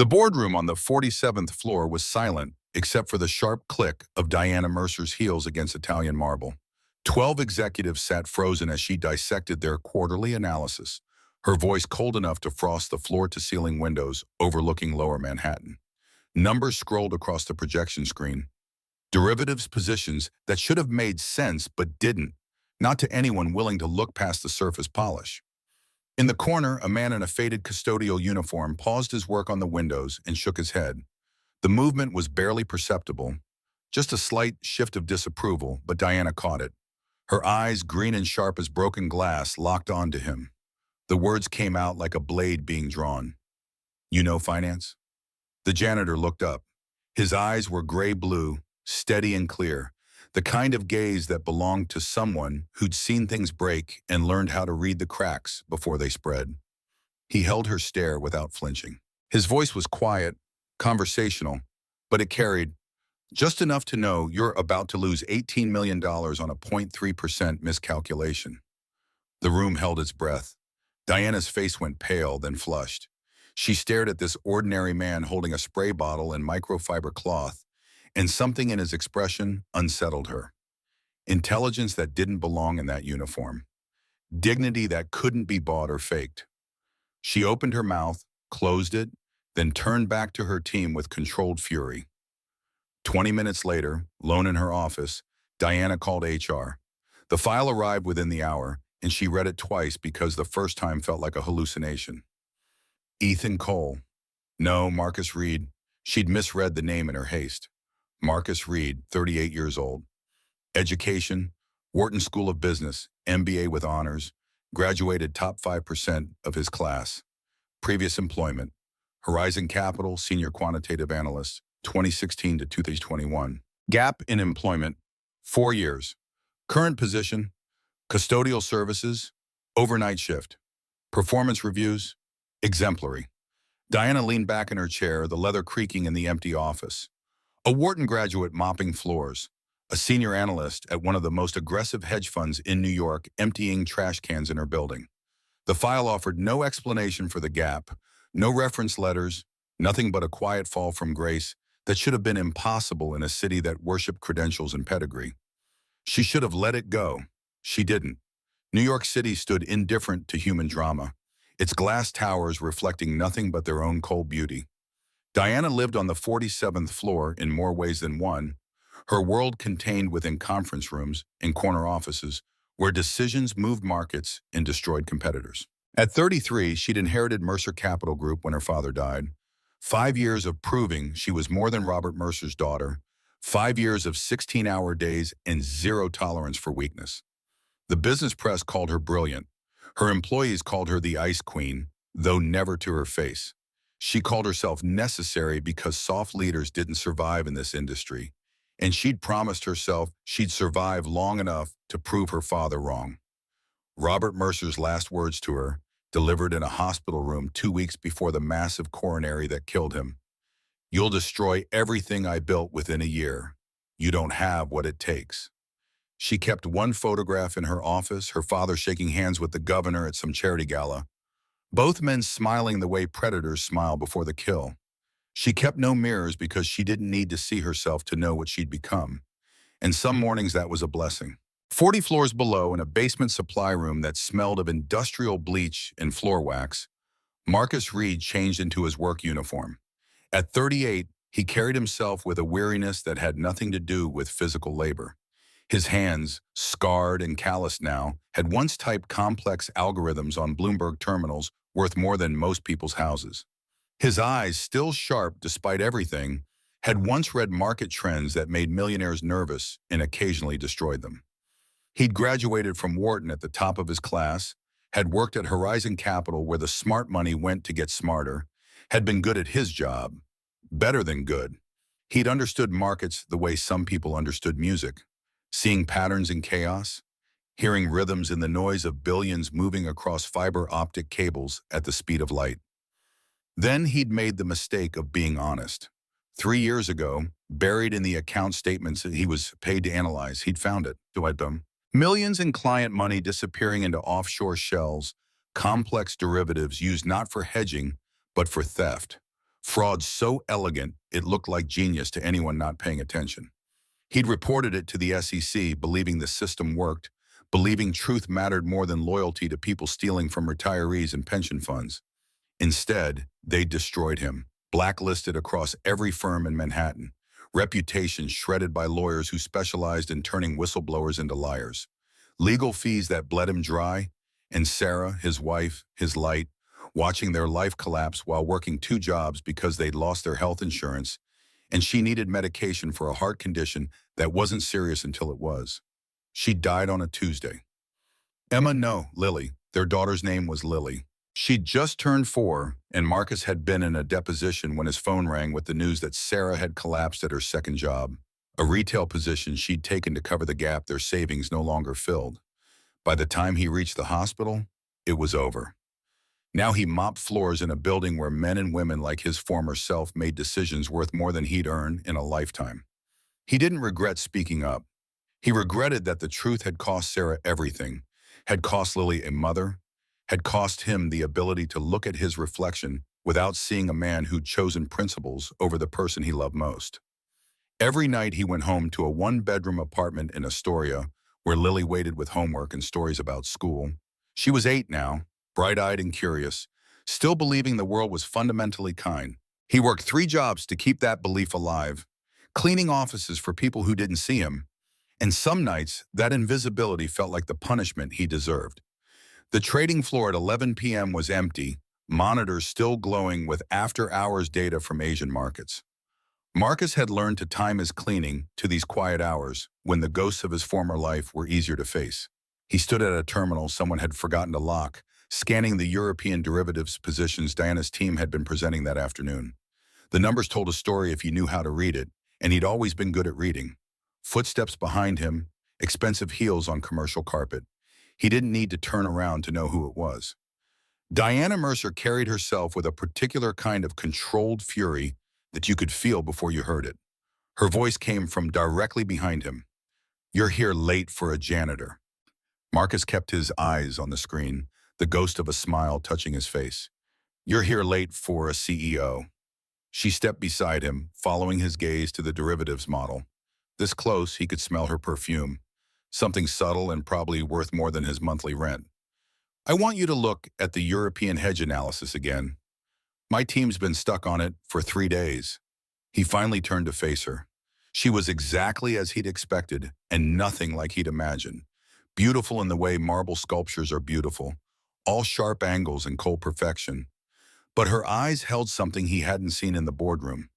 The boardroom on the 47th floor was silent, except for the sharp click of Diana Mercer's heels against Italian marble. 12 executives sat frozen as she dissected their quarterly analysis, her voice cold enough to frost the floor-to-ceiling windows overlooking Lower Manhattan. Numbers scrolled across the projection screen. Derivatives positions that should have made sense but didn't, not to anyone willing to look past the surface polish. In the corner, a man in a faded custodial uniform paused his work on the windows and shook his head. The movement was barely perceptible, just a slight shift of disapproval, but Diana caught it. Her eyes, green and sharp as broken glass, locked onto him. The words came out like a blade being drawn. "You know finance?" The janitor looked up. His eyes were gray-blue, steady and clear, the kind of gaze that belonged to someone who'd seen things break and learned how to read the cracks before they spread. He held her stare without flinching. His voice was quiet, conversational, but it carried just enough to know you're about to lose $18 million on a 0.3% miscalculation. The room held its breath. Diana's face went pale, then flushed. She stared at this ordinary man holding a spray bottle and microfiber cloth, and something in his expression unsettled her. Intelligence that didn't belong in that uniform. Dignity that couldn't be bought or faked. She opened her mouth, closed it, then turned back to her team with controlled fury. 20 minutes later, alone in her office, Diana called HR. The file arrived within the hour, and she read it twice because the first time felt like a hallucination. Ethan Cole. No, Marcus Reed. She'd misread the name in her haste. Marcus Reed, 38 years old. Education, Wharton School of Business, MBA with honors, graduated top 5% of his class. Previous employment, Horizon Capital, senior quantitative analyst, 2016 to 2021. Gap in employment, 4 years. Current position, custodial services, overnight shift. Performance reviews, exemplary. Diana leaned back in her chair, the leather creaking in the empty office. A Wharton graduate mopping floors, a senior analyst at one of the most aggressive hedge funds in New York emptying trash cans in her building. The file offered no explanation for the gap, no reference letters, nothing but a quiet fall from grace that should have been impossible in a city that worshipped credentials and pedigree. She should have let it go. She didn't. New York City stood indifferent to human drama, its glass towers reflecting nothing but their own cold beauty. Diana lived on the 47th floor in more ways than one, her world contained within conference rooms and corner offices where decisions moved markets and destroyed competitors. At 33, she'd inherited Mercer Capital Group when her father died. 5 years of proving she was more than Robert Mercer's daughter, 5 years of 16-hour days and zero tolerance for weakness. The business press called her brilliant. Her employees called her the Ice Queen, though never to her face. She called herself necessary because soft leaders didn't survive in this industry, and she'd promised herself she'd survive long enough to prove her father wrong. Robert Mercer's last words to her, delivered in a hospital room 2 weeks before the massive coronary that killed him: "You'll destroy everything I built within a year. You don't have what it takes." She kept one photograph in her office, her father shaking hands with the governor at some charity gala, both men smiling the way predators smile before the kill. She kept no mirrors because she didn't need to see herself to know what she'd become. And some mornings that was a blessing. 40 floors below, in a basement supply room that smelled of industrial bleach and floor wax, Marcus Reed changed into his work uniform. At 38, he carried himself with a weariness that had nothing to do with physical labor. His hands, scarred and calloused now, had once typed complex algorithms on Bloomberg terminals worth more than most people's houses. His eyes, still sharp despite everything, had once read market trends that made millionaires nervous and occasionally destroyed them. He'd graduated from Wharton at the top of his class, had worked at Horizon Capital where the smart money went to get smarter, had been good at his job, better than good. He'd understood markets the way some people understood music, seeing patterns in chaos, hearing rhythms in the noise of billions moving across fiber optic cables at the speed of light. Then he'd made the mistake of being honest. 3 years ago, buried in the account statements that he was paid to analyze, he'd found it. Millions in client money disappearing into offshore shells, complex derivatives used not for hedging, but for theft. Fraud so elegant it looked like genius to anyone not paying attention. He'd reported it to the SEC, believing the system worked, believing truth mattered more than loyalty to people stealing from retirees and pension funds. Instead, they destroyed him, blacklisted across every firm in Manhattan, reputation shredded by lawyers who specialized in turning whistleblowers into liars, legal fees that bled him dry, and Sarah, his wife, his light, watching their life collapse while working two jobs because they'd lost their health insurance, and she needed medication for a heart condition that wasn't serious until it was. She died on a Tuesday. Emma, no, Lily. Their daughter's name was Lily. She'd just turned 4, and Marcus had been in a deposition when his phone rang with the news that Sarah had collapsed at her second job, a retail position she'd taken to cover the gap their savings no longer filled. By the time he reached the hospital, it was over. Now he mopped floors in a building where men and women like his former self made decisions worth more than he'd earn in a lifetime. He didn't regret speaking up. He regretted that the truth had cost Sarah everything, had cost Lily a mother, had cost him the ability to look at his reflection without seeing a man who'd chosen principles over the person he loved most. Every night he went home to a one-bedroom apartment in Astoria where Lily waited with homework and stories about school. She was 8 now, bright-eyed and curious, still believing the world was fundamentally kind. He worked 3 jobs to keep that belief alive, cleaning offices for people who didn't see him, and some nights that invisibility felt like the punishment he deserved. The trading floor at 11 p.m. was empty, monitors still glowing with after-hours data from Asian markets. Marcus had learned to time his cleaning to these quiet hours when the ghosts of his former life were easier to face. He stood at a terminal someone had forgotten to lock, scanning the European derivatives positions Diana's team had been presenting that afternoon. The numbers told a story if you knew how to read it, and he'd always been good at reading. Footsteps behind him, expensive heels on commercial carpet. He didn't need to turn around to know who it was. Diana Mercer carried herself with a particular kind of controlled fury that you could feel before you heard it. Her voice came from directly behind him. "You're here late for a janitor." Marcus kept his eyes on the screen, the ghost of a smile touching his face. "You're here late for a CEO." She stepped beside him, following his gaze to the derivatives model. This close, he could smell her perfume, something subtle and probably worth more than his monthly rent. "I want you to look at the European hedge analysis again. My team's been stuck on it for 3 days. He finally turned to face her. She was exactly as he'd expected and nothing like he'd imagined. Beautiful in the way marble sculptures are beautiful, all sharp angles and cold perfection. But her eyes held something he hadn't seen in the boardroom,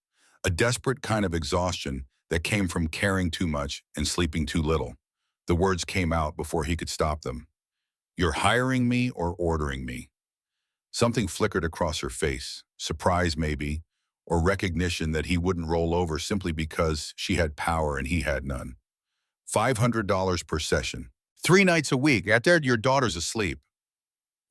a desperate kind of exhaustion that came from caring too much and sleeping too little. The words came out before he could stop them. "You're hiring me or ordering me?" Something flickered across her face, surprise maybe, or recognition that he wouldn't roll over simply because she had power and he had none. $500 per session. 3 nights a week, after your daughter's asleep.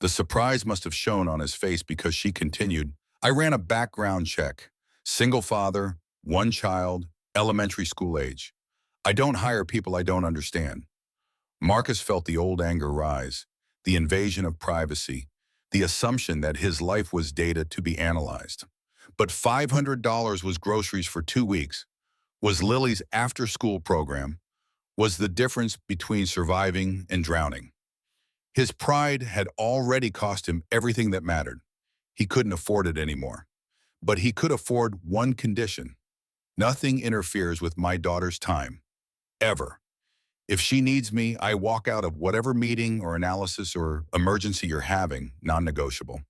The surprise must have shown on his face because she continued, "I ran a background check. Single father, 1 child, elementary school age. I don't hire people I don't understand." Marcus felt the old anger rise, the invasion of privacy, the assumption that his life was data to be analyzed. But $500 was groceries for 2 weeks, was Lily's after-school program, was the difference between surviving and drowning. His pride had already cost him everything that mattered. He couldn't afford it anymore. But he could afford one condition. Nothing interferes with my daughter's time. Ever. If she needs me, I walk out of whatever meeting or analysis or emergency you're having, non-negotiable.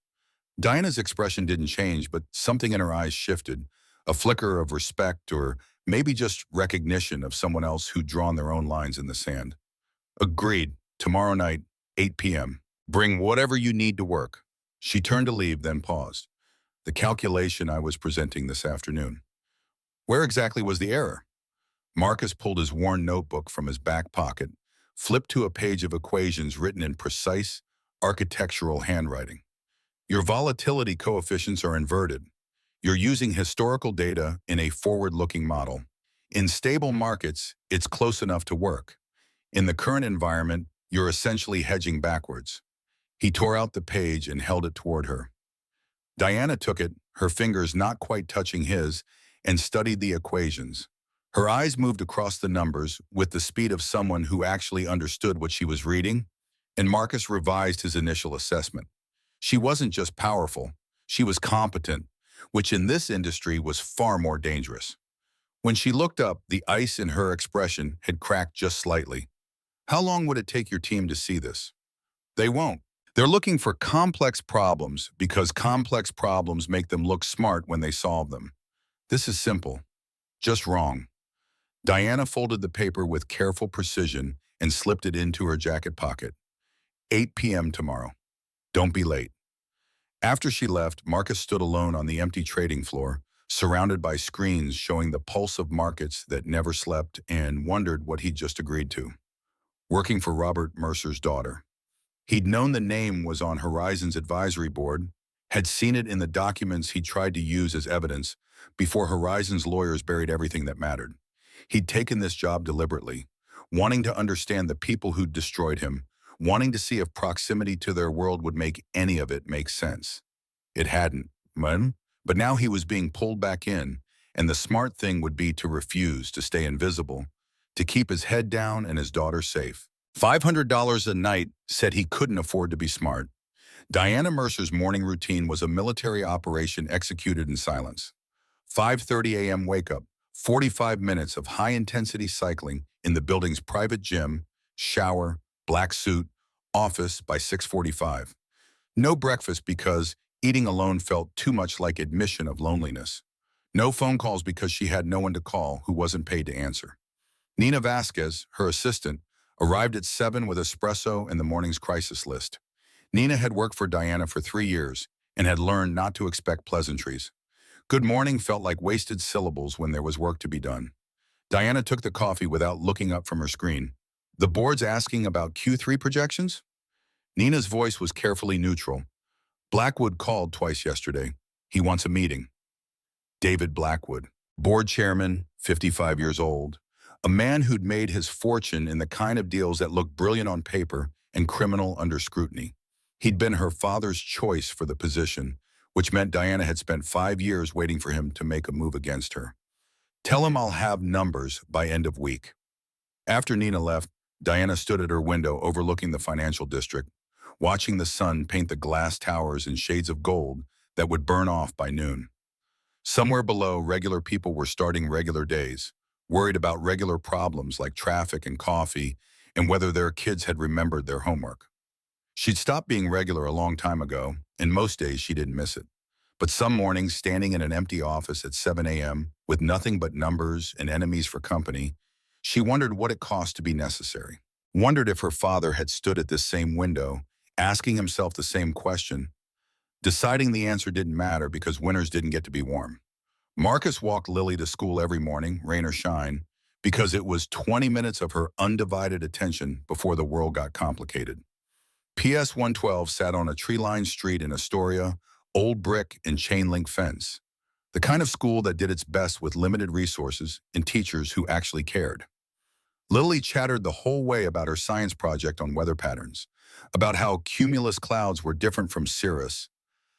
Diana's expression didn't change, but something in her eyes shifted, a flicker of respect or maybe just recognition of someone else who'd drawn their own lines in the sand. "Agreed. Tomorrow night, 8 p.m. Bring whatever you need to work." She turned to leave, then paused. "The calculation I was presenting this afternoon." Where exactly was the error? Marcus pulled his worn notebook from his back pocket, flipped to a page of equations written in precise, architectural handwriting. "Your volatility coefficients are inverted. You're using historical data in a forward-looking model. In stable markets, it's close enough to work. In the current environment, you're essentially hedging backwards." He tore out the page and held it toward her. Diana took it, her fingers not quite touching his, and studied the equations. Her eyes moved across the numbers with the speed of someone who actually understood what she was reading, and Marcus revised his initial assessment. She wasn't just powerful, she was competent, which in this industry was far more dangerous. When she looked up, the ice in her expression had cracked just slightly. How long would it take your team to see this? They won't. They're looking for complex problems because complex problems make them look smart when they solve them. This is simple, just wrong. Diana folded the paper with careful precision and slipped it into her jacket pocket. 8 p.m. tomorrow. Don't be late. After she left, Marcus stood alone on the empty trading floor, surrounded by screens showing the pulse of markets that never slept, and wondered what he'd just agreed to. Working for Robert Mercer's daughter. He'd known the name was on Horizon's advisory board, had seen it in the documents he tried to use as evidence before Horizon's lawyers buried everything that mattered. He'd taken this job deliberately, wanting to understand the people who'd destroyed him, wanting to see if proximity to their world would make any of it make sense. It hadn't, but now he was being pulled back in, and the smart thing would be to refuse, to stay invisible, to keep his head down and his daughter safe. $500 a night said he couldn't afford to be smart. Diana Mercer's morning routine was a military operation executed in silence. 5:30 a.m. wake-up, 45 minutes of high-intensity cycling in the building's private gym, shower, black suit, office by 6:45. No breakfast because eating alone felt too much like admission of loneliness. No phone calls because she had no one to call who wasn't paid to answer. Nina Vasquez, her assistant, arrived at 7 with espresso and the morning's crisis list. Nina had worked for Diana for 3 years and had learned not to expect pleasantries. Good morning felt like wasted syllables when there was work to be done. Diana took the coffee without looking up from her screen. The board's asking about Q3 projections? Nina's voice was carefully neutral. Blackwood called twice yesterday. He wants a meeting. David Blackwood, board chairman, 55 years old, a man who'd made his fortune in the kind of deals that looked brilliant on paper and criminal under scrutiny. He'd been her father's choice for the position, which meant Diana had spent 5 years waiting for him to make a move against her. Tell him I'll have numbers by end of week. After Nina left, Diana stood at her window overlooking the financial district, watching the sun paint the glass towers in shades of gold that would burn off by noon. Somewhere below, regular people were starting regular days, worried about regular problems like traffic and coffee and whether their kids had remembered their homework. She'd stopped being regular a long time ago, and most days she didn't miss it. But some mornings, standing in an empty office at 7 a.m. with nothing but numbers and enemies for company, she wondered what it cost to be necessary. Wondered if her father had stood at this same window, asking himself the same question, deciding the answer didn't matter because winters didn't get to be warm. Marcus walked Lily to school every morning, rain or shine, because it was 20 minutes of her undivided attention before the world got complicated. PS 112 sat on a tree-lined street in Astoria, old brick and chain-link fence. The kind of school that did its best with limited resources and teachers who actually cared. Lily chattered the whole way about her science project on weather patterns, about how cumulus clouds were different from cirrus,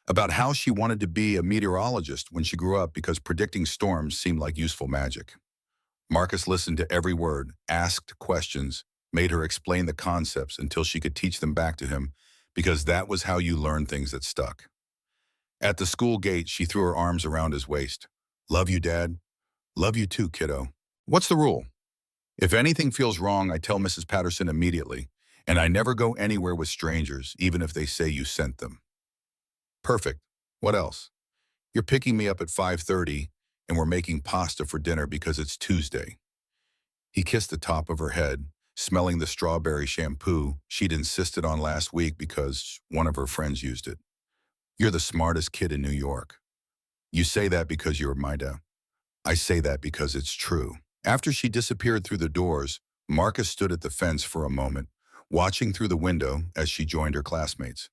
about how she wanted to be a meteorologist when she grew up because predicting storms seemed like useful magic. Marcus listened to every word, asked questions, made her explain the concepts until she could teach them back to him, because that was how you learn things that stuck. At the school gate, she threw her arms around his waist. Love you, Dad. Love you too, kiddo. What's the rule? If anything feels wrong, I tell Mrs. Patterson immediately, and I never go anywhere with strangers, even if they say you sent them. Perfect. What else? You're picking me up at 5:30, and we're making pasta for dinner because it's Tuesday. He kissed the top of her head, smelling the strawberry shampoo she'd insisted on last week because one of her friends used it. You're the smartest kid in New York. You say that because you're my dad. I say that because it's true. After she disappeared through the doors, Marcus stood at the fence for a moment, watching through the window as she joined her classmates.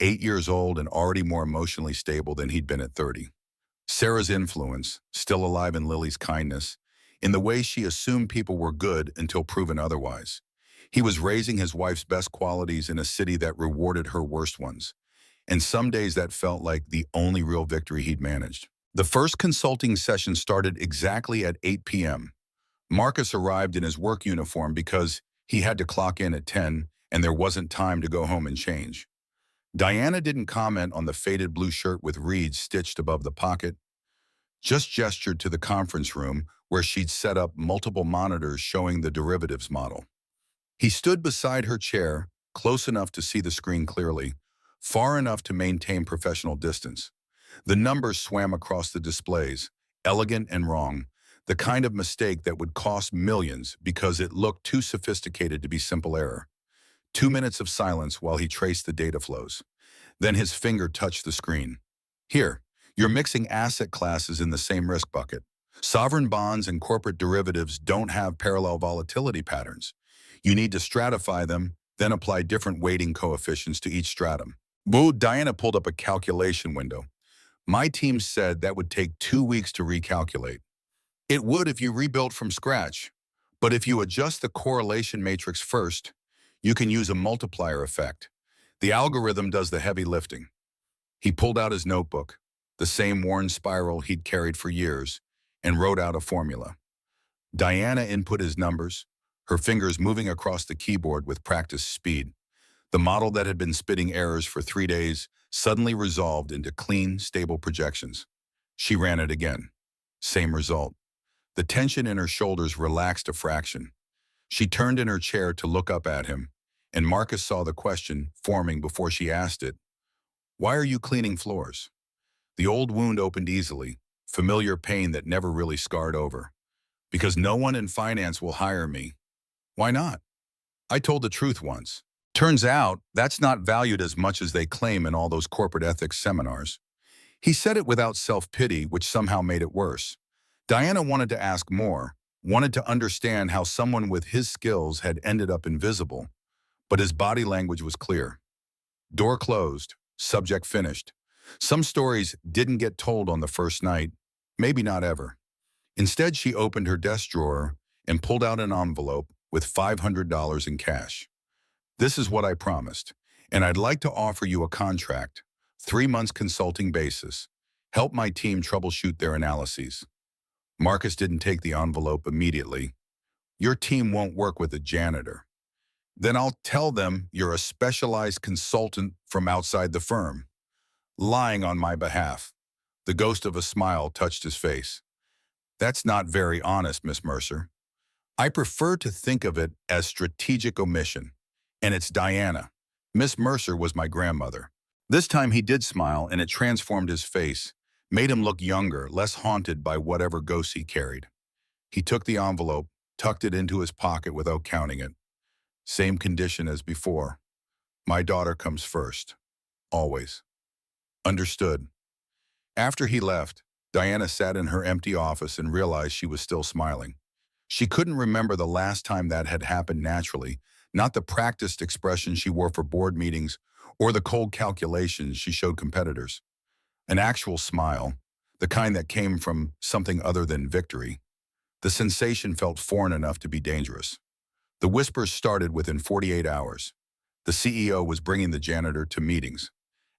8 years old and already more emotionally stable than he'd been at 30. Sarah's influence, still alive in Lily's kindness, in the way she assumed people were good until proven otherwise. He was raising his wife's best qualities in a city that rewarded her worst ones. and some days that felt like the only real victory he'd managed. The first consulting session started exactly at 8 p.m. Marcus arrived in his work uniform because he had to clock in at 10 and there wasn't time to go home and change. Diana didn't comment on the faded blue shirt with reeds stitched above the pocket, just gestured to the conference room where she'd set up multiple monitors showing the derivatives model. He stood beside her chair, close enough to see the screen clearly, far enough to maintain professional distance. The numbers swam across the displays, elegant and wrong, the kind of mistake that would cost millions because it looked too sophisticated to be simple error. 2 minutes of silence while he traced the data flows. Then his finger touched the screen. Here, you're mixing asset classes in the same risk bucket. Sovereign bonds and corporate derivatives don't have parallel volatility patterns. You need to stratify them, then apply different weighting coefficients to each stratum. Boo, Diana pulled up a calculation window. My team said that would take 2 weeks to recalculate. It would if you rebuilt from scratch. But if you adjust the correlation matrix first, you can use a multiplier effect. The algorithm does the heavy lifting. He pulled out his notebook, the same worn spiral he'd carried for years, and wrote out a formula. Diana input his numbers, her fingers moving across the keyboard with practiced speed. The model that had been spitting errors for 3 days suddenly resolved into clean, stable projections. She ran it again. Same result. The tension in her shoulders relaxed a fraction. She turned in her chair to look up at him, and Marcus saw the question forming before she asked it. Why are you cleaning floors? The old wound opened easily, familiar pain that never really scarred over. Because no one in finance will hire me. Why not? I told the truth once. Turns out, that's not valued as much as they claim in all those corporate ethics seminars. He said it without self-pity, which somehow made it worse. Diana wanted to ask more, wanted to understand how someone with his skills had ended up invisible, but his body language was clear. Door closed, subject finished. Some stories didn't get told on the first night, maybe not ever. Instead, she opened her desk drawer and pulled out an envelope with $500 in cash. This is what I promised, and I'd like to offer you a contract, 3 months consulting basis. Help my team troubleshoot their analyses. Marcus didn't take the envelope immediately. Your team won't work with a janitor. Then I'll tell them you're a specialized consultant from outside the firm, lying on my behalf. The ghost of a smile touched his face. That's not very honest, Miss Mercer. I prefer to think of it as strategic omission. And it's Diana. Miss Mercer was my grandmother. This time he did smile, and it transformed his face, made him look younger, less haunted by whatever ghosts he carried. He took the envelope, tucked it into his pocket without counting it. Same condition as before. My daughter comes first. Always. Understood. After he left, Diana sat in her empty office and realized she was still smiling. She couldn't remember the last time that had happened naturally, not the practiced expression she wore for board meetings or the cold calculations she showed competitors. An actual smile, the kind that came from something other than victory. The sensation felt foreign enough to be dangerous. The whispers started within 48 hours. The CEO was bringing the janitor to meetings.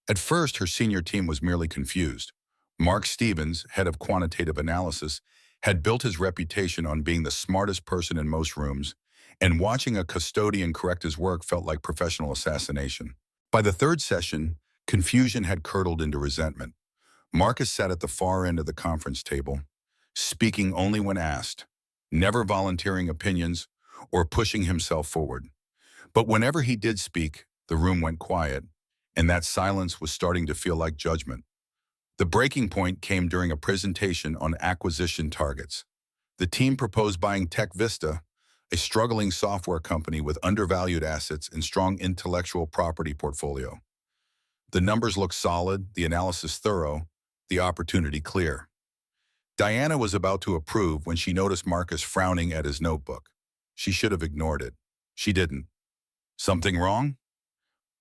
At first, her senior team was merely confused. Mark Stevens, head of quantitative analysis, had built his reputation on being the smartest person in most rooms, and watching a custodian correct his work felt like professional assassination. By the third session, confusion had curdled into resentment. Marcus sat at the far end of the conference table, speaking only when asked, never volunteering opinions or pushing himself forward. But whenever he did speak, the room went quiet, and that silence was starting to feel like judgment. The breaking point came during a presentation on acquisition targets. The team proposed buying Tech Vista, a struggling software company with undervalued assets and strong intellectual property portfolio. The numbers looked solid, the analysis thorough, the opportunity clear. Diana was about to approve when she noticed Marcus frowning at his notebook. She should have ignored it. She didn't. Something wrong?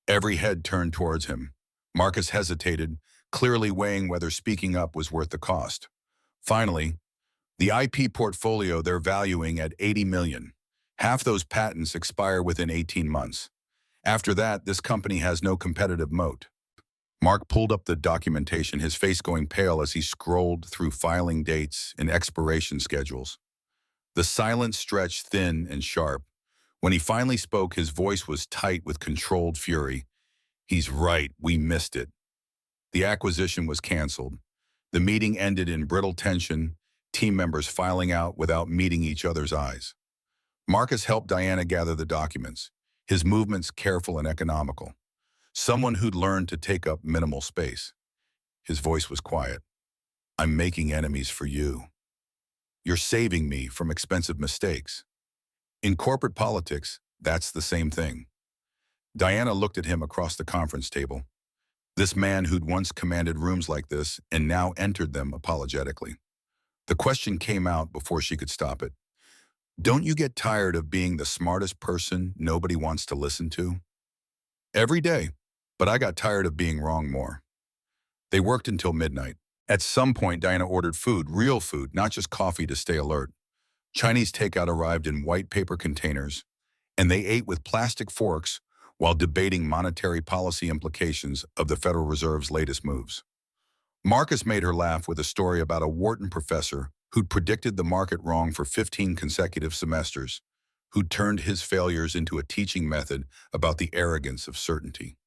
Every head turned towards him. Marcus hesitated, clearly weighing whether speaking up was worth the cost. Finally, the IP portfolio they're valuing at $80 million. Half those patents expire within 18 months. After that, this company has no competitive moat. Mark pulled up the documentation, his face going pale as he scrolled through filing dates and expiration schedules. The silence stretched thin and sharp. When he finally spoke, his voice was tight with controlled fury. "He's right, we missed it." The acquisition was canceled. The meeting ended in brittle tension, team members filing out without meeting each other's eyes. Marcus helped Diana gather the documents, his movements careful and economical. Someone who'd learned to take up minimal space. His voice was quiet. "I'm making enemies for you. You're saving me from expensive mistakes." In corporate politics, that's the same thing. Diana looked at him across the conference table. This man who'd once commanded rooms like this and now entered them apologetically. The question came out before she could stop it. "Don't you get tired of being the smartest person nobody wants to listen to?" "Every day, but I got tired of being wrong more." They worked until midnight. At some point, Diana ordered food, real food, not just coffee to stay alert. Chinese takeout arrived in white paper containers, and they ate with plastic forks while debating monetary policy implications of the Federal Reserve's latest moves. Marcus made her laugh with a story about a Wharton professor who'd predicted the market wrong for 15 consecutive semesters, who'd turned his failures into a teaching method about the arrogance of certainty.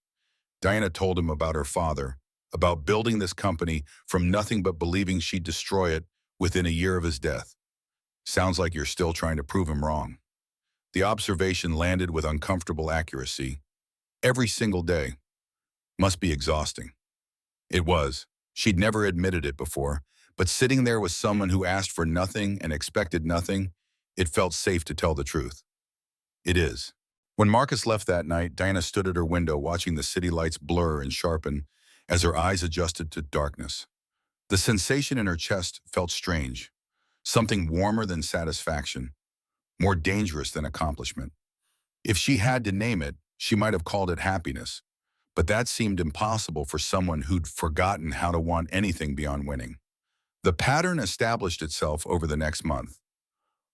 Diana told him about her father, about building this company from nothing but believing she'd destroy it within a year of his death. "Sounds like you're still trying to prove him wrong." The observation landed with uncomfortable accuracy. Every single day. Must be exhausting. It was. She'd never admitted it before, but sitting there with someone who asked for nothing and expected nothing, it felt safe to tell the truth. "It is." When Marcus left that night, Diana stood at her window watching the city lights blur and sharpen as her eyes adjusted to darkness. The sensation in her chest felt strange, something warmer than satisfaction, more dangerous than accomplishment. If she had to name it, she might have called it happiness, but that seemed impossible for someone who'd forgotten how to want anything beyond winning. The pattern established itself over the next month.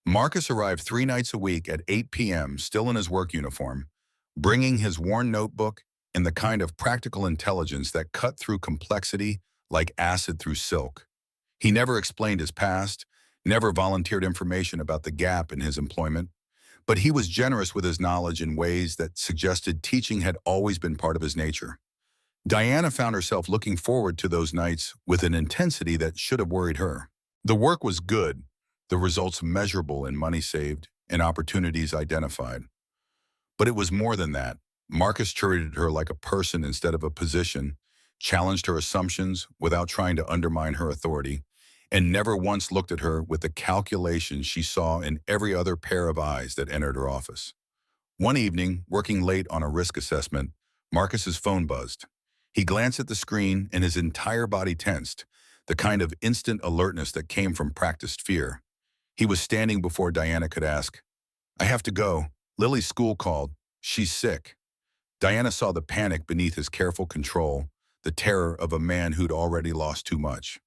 Marcus arrived 3 nights a week at 8 p.m., still in his work uniform, bringing his worn notebook and the kind of practical intelligence that cut through complexity like acid through silk. He never explained his past, never volunteered information about the gap in his employment, but he was generous with his knowledge in ways that suggested teaching had always been part of his nature. Diana found herself looking forward to those nights with an intensity that should have worried her. The work was good, the results measurable in money saved and opportunities identified. But it was more than that. Marcus treated her like a person instead of a position, challenged her assumptions without trying to undermine her authority, and never once looked at her with the calculation she saw in every other pair of eyes that entered her office. One evening, working late on a risk assessment, Marcus's phone buzzed. He glanced at the screen and his entire body tensed, the kind of instant alertness that came from practiced fear. He was standing before Diana could ask, "I have to go. Lily's school called. She's sick." Diana saw the panic beneath his careful control, the terror of a man who'd already lost too much.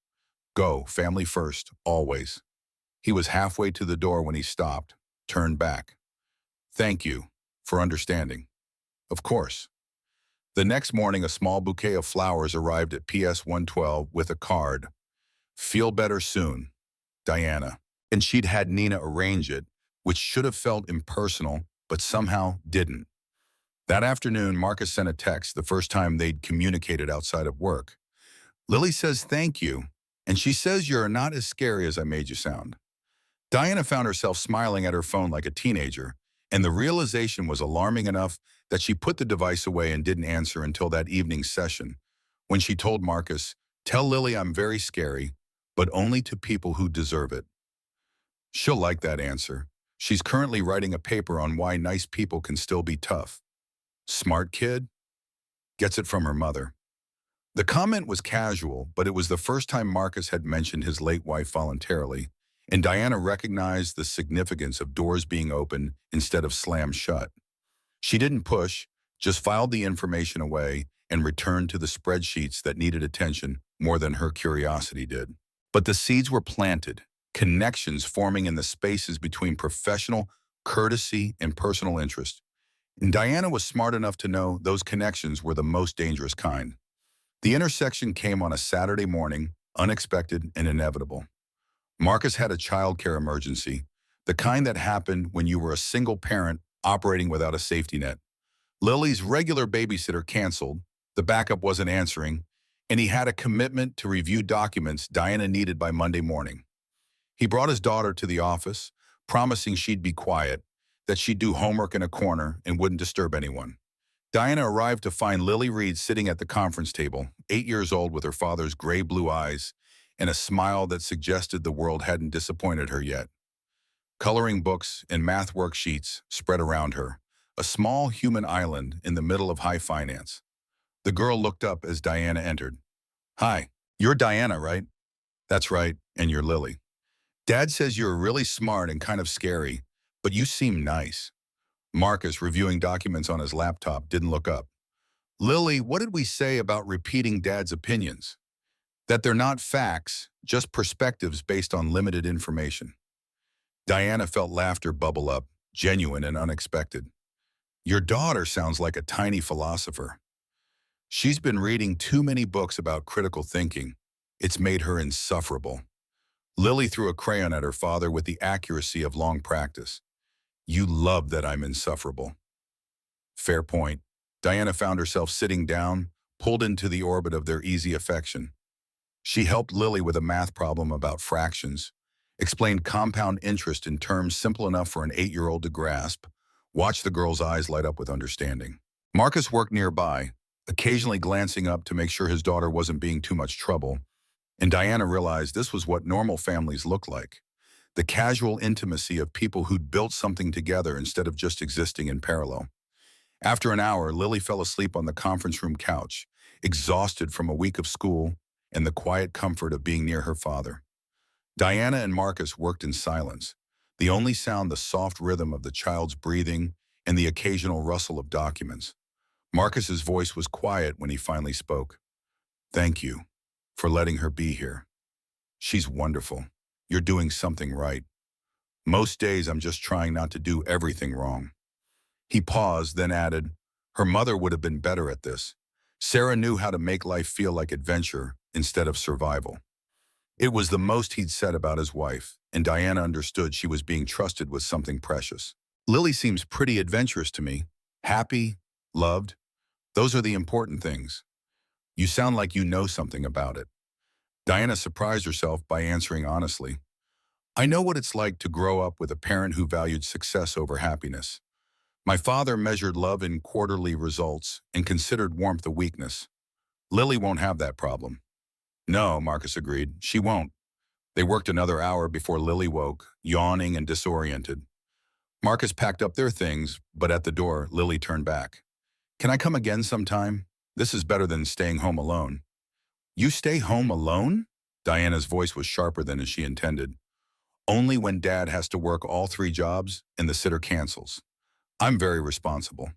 "Go, family first, always." He was halfway to the door when he stopped, turned back. "Thank you for understanding." "Of course." The next morning, a small bouquet of flowers arrived at PS 112 with a card. "Feel better soon, Diana." And she'd had Nina arrange it, which should have felt impersonal, but somehow didn't. That afternoon, Marcus sent a text, the first time they'd communicated outside of work. "Lily says thank you, and she says you're not as scary as I made you sound." Diana found herself smiling at her phone like a teenager, and the realization was alarming enough that she put the device away and didn't answer until that evening's session, when she told Marcus, "Tell Lily I'm very scary, but only to people who deserve it." She'll like that answer. She's currently writing a paper on why nice people can still be tough. Smart kid? Gets it from her mother. The comment was casual, but it was the first time Marcus had mentioned his late wife voluntarily, and Diana recognized the significance of doors being open instead of slammed shut. She didn't push, just filed the information away and returned to the spreadsheets that needed attention more than her curiosity did. But the seeds were planted, connections forming in the spaces between professional courtesy and personal interest. And Diana was smart enough to know those connections were the most dangerous kind. The intersection came on a Saturday morning, unexpected and inevitable. Marcus had a childcare emergency, the kind that happened when you were a single parent operating without a safety net. Lily's regular babysitter canceled, the backup wasn't answering, and he had a commitment to review documents Diana needed by Monday morning. He brought his daughter to the office, promising she'd be quiet, that she'd do homework in a corner and wouldn't disturb anyone. Diana arrived to find Lily Reed sitting at the conference table, 8 years old with her father's gray-blue eyes and a smile that suggested the world hadn't disappointed her yet. Coloring books and math worksheets spread around her, a small human island in the middle of high finance. The girl looked up as Diana entered. "Hi, you're Diana, right?" "That's right, and you're Lily. Dad says you're really smart and kind of scary, but you seem nice." Marcus, reviewing documents on his laptop, didn't look up. "Lily, what did we say about repeating Dad's opinions? That they're not facts, just perspectives based on limited information." Diana felt laughter bubble up, genuine and unexpected. "Your daughter sounds like a tiny philosopher. She's been reading too many books about critical thinking. It's made her insufferable." Lily threw a crayon at her father with the accuracy of long practice. "You love that I'm insufferable." Fair point. Diana found herself sitting down, pulled into the orbit of their easy affection. She helped Lily with a math problem about fractions, explained compound interest in terms simple enough for an 8-year-old to grasp, watched the girl's eyes light up with understanding. Marcus worked nearby, occasionally glancing up to make sure his daughter wasn't being too much trouble, and Diana realized this was what normal families look like. The casual intimacy of people who'd built something together instead of just existing in parallel. After an hour, Lily fell asleep on the conference room couch, exhausted from a week of school and the quiet comfort of being near her father. Diana and Marcus worked in silence, the only sound the soft rhythm of the child's breathing and the occasional rustle of documents. Marcus's voice was quiet when he finally spoke. "Thank you for letting her be here. She's wonderful. You're doing something right. Most days I'm just trying not to do everything wrong." He paused, then added, "Her mother would have been better at this. Sarah knew how to make life feel like adventure instead of survival." It was the most he'd said about his wife, and Diana understood she was being trusted with something precious. "Lily seems pretty adventurous to me. Happy, loved. Those are the important things. You sound like you know something about it." Diana surprised herself by answering honestly, "I know what it's like to grow up with a parent who valued success over happiness. My father measured love in quarterly results and considered warmth a weakness. Lily won't have that problem." "No," Marcus agreed, "she won't." They worked another hour before Lily woke, yawning and disoriented. Marcus packed up their things, but at the door, Lily turned back. "Can I come again sometime? This is better than staying home alone." "You stay home alone?" Diana's voice was sharper than she intended. "Only when Dad has to work all 3 jobs and the sitter cancels. I'm very responsible."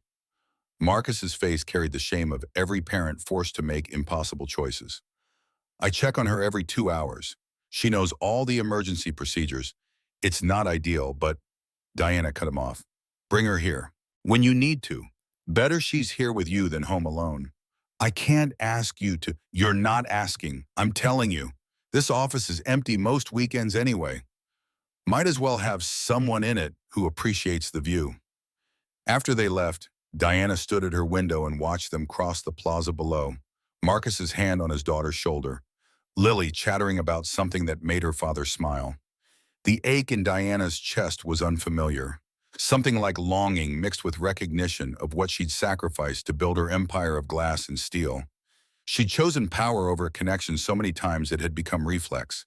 Marcus's face carried the shame of every parent forced to make impossible choices. "I check on her every 2 hours. She knows all the emergency procedures. It's not ideal, but—" Diana cut him off. "Bring her here. When you need to. Better she's here with you than home alone." "I can't ask you to—" "You're not asking. I'm telling you. This office is empty most weekends anyway. Might as well have someone in it who appreciates the view." After they left, Diana stood at her window and watched them cross the plaza below, Marcus's hand on his daughter's shoulder, Lily chattering about something that made her father smile. The ache in Diana's chest was unfamiliar, something like longing mixed with recognition of what she'd sacrificed to build her empire of glass and steel. She'd chosen power over connection so many times it had become reflex.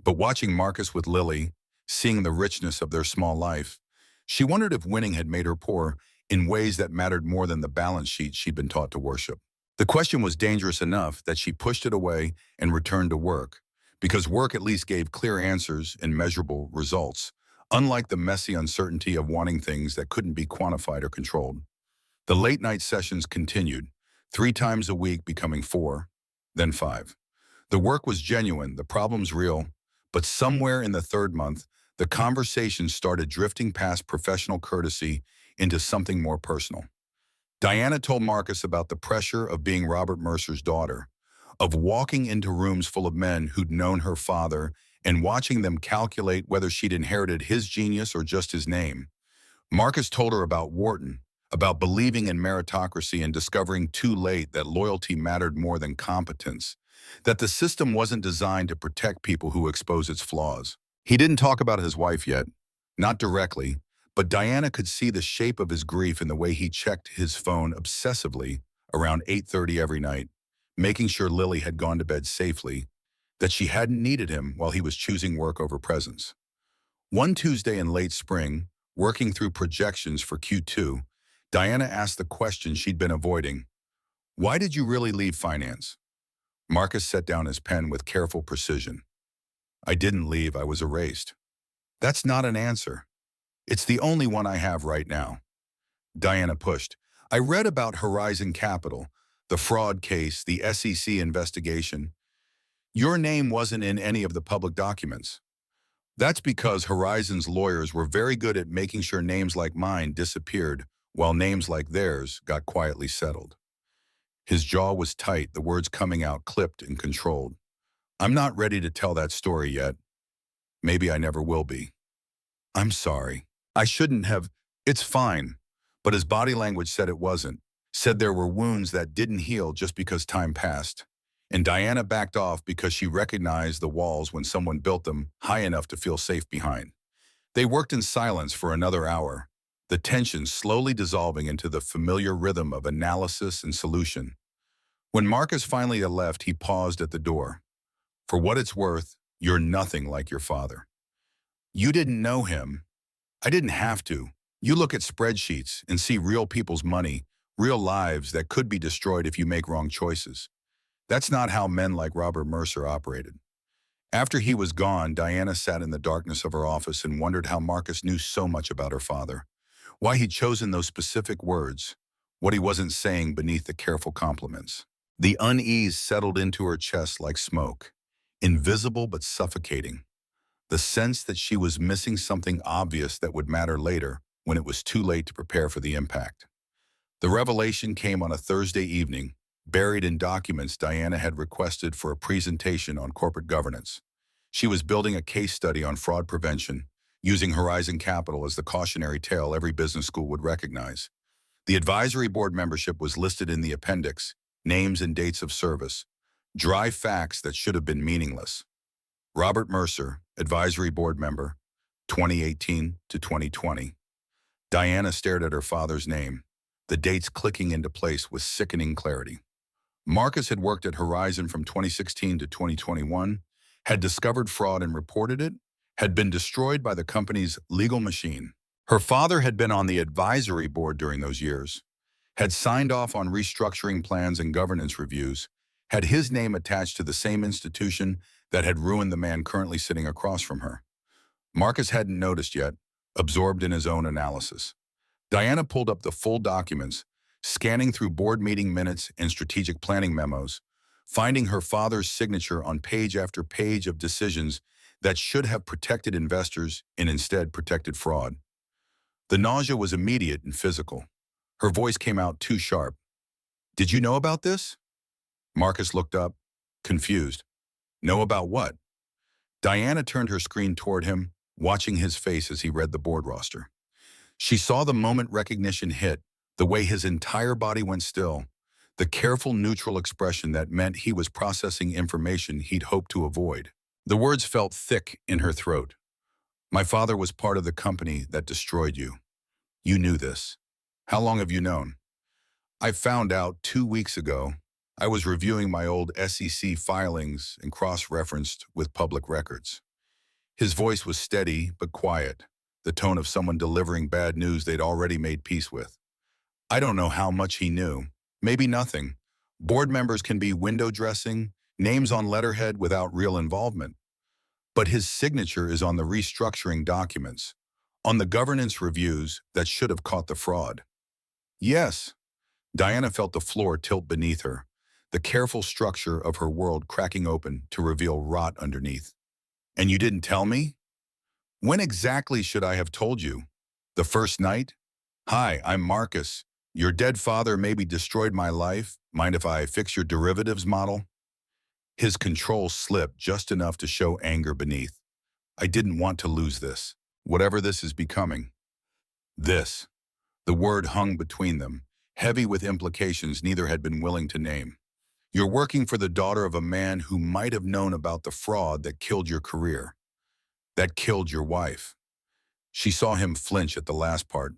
But watching Marcus with Lily, seeing the richness of their small life, she wondered if winning had made her poor in ways that mattered more than the balance sheet she'd been taught to worship. The question was dangerous enough that she pushed it away and returned to work, because work at least gave clear answers and measurable results, unlike the messy uncertainty of wanting things that couldn't be quantified or controlled. The late-night sessions continued, 3 times a week becoming 4, then 5. The work was genuine, the problems real, but somewhere in the 3rd month, the conversation started drifting past professional courtesy into something more personal. Diana told Marcus about the pressure of being Robert Mercer's daughter, of walking into rooms full of men who'd known her father and watching them calculate whether she'd inherited his genius or just his name. Marcus told her about Wharton, about believing in meritocracy and discovering too late that loyalty mattered more than competence, that the system wasn't designed to protect people who expose its flaws. He didn't talk about his wife yet, not directly, but Diana could see the shape of his grief in the way he checked his phone obsessively around 8:30 every night, making sure Lily had gone to bed safely, that she hadn't needed him while he was choosing work over presents. One Tuesday in late spring, working through projections for Q2, Diana asked the question she'd been avoiding. Why did you really leave finance? Marcus set down his pen with careful precision. I didn't leave, I was erased. That's not an answer. It's the only one I have right now. Diana pushed. I read about Horizon Capital, the fraud case, the SEC investigation. Your name wasn't in any of the public documents. That's because Horizon's lawyers were very good at making sure names like mine disappeared while names like theirs got quietly settled. His jaw was tight, the words coming out clipped and controlled. I'm not ready to tell that story yet. Maybe I never will be. I'm sorry. I shouldn't have. It's fine. But his body language said it wasn't, said there were wounds that didn't heal just because time passed. And Diana backed off because she recognized the walls when someone built them high enough to feel safe behind. They worked in silence for another hour, the tension slowly dissolving into the familiar rhythm of analysis and solution. When Marcus finally left, he paused at the door. For what it's worth, you're nothing like your father. You didn't know him. I didn't have to. You look at spreadsheets and see real people's money, real lives that could be destroyed if you make wrong choices. That's not how men like Robert Mercer operated. After he was gone, Diana sat in the darkness of her office and wondered how Marcus knew so much about her father, why he'd chosen those specific words, what he wasn't saying beneath the careful compliments. The unease settled into her chest like smoke, invisible but suffocating. The sense that she was missing something obvious that would matter later when it was too late to prepare for the impact. The revelation came on a Thursday evening, buried in documents Diana had requested for a presentation on corporate governance. She was building a case study on fraud prevention, using Horizon Capital as the cautionary tale every business school would recognize. The advisory board membership was listed in the appendix, names and dates of service, dry facts that should have been meaningless. Robert Mercer, advisory board member, 2018 to 2020. Diana stared at her father's name, the dates clicking into place with sickening clarity. Marcus had worked at Horizon from 2016 to 2021, had discovered fraud and reported it, had been destroyed by the company's legal machine. Her father had been on the advisory board during those years, had signed off on restructuring plans and governance reviews, had his name attached to the same institution that had ruined the man currently sitting across from her. Marcus hadn't noticed yet, absorbed in his own analysis. Diana pulled up the full documents, scanning through board meeting minutes and strategic planning memos, finding her father's signature on page after page of decisions that should have protected investors and instead protected fraud. The nausea was immediate and physical. Her voice came out too sharp. Did you know about this? Marcus looked up, confused. Know about what? Diana turned her screen toward him, watching his face as he read the board roster. She saw the moment recognition hit, the way his entire body went still, the careful neutral expression that meant he was processing information he'd hoped to avoid. The words felt thick in her throat. My father was part of the company that destroyed you. You knew this. How long have you known? I found out 2 weeks ago. I was reviewing my old SEC filings and cross-referenced with public records. His voice was steady but quiet, the tone of someone delivering bad news they'd already made peace with. I don't know how much he knew. Maybe nothing. Board members can be window dressing, names on letterhead without real involvement. But his signature is on the restructuring documents, on the governance reviews that should have caught the fraud. Yes. Diana felt the floor tilt beneath her, the careful structure of her world cracking open to reveal rot underneath. And you didn't tell me? When exactly should I have told you? The first night? Hi, I'm Marcus. Your dead father maybe destroyed my life. Mind if I fix your derivatives model? His control slipped just enough to show anger beneath. I didn't want to lose this. Whatever this is becoming. This. The word hung between them, heavy with implications neither had been willing to name. You're working for the daughter of a man who might have known about the fraud that killed your career, that killed your wife. She saw him flinch at the last part.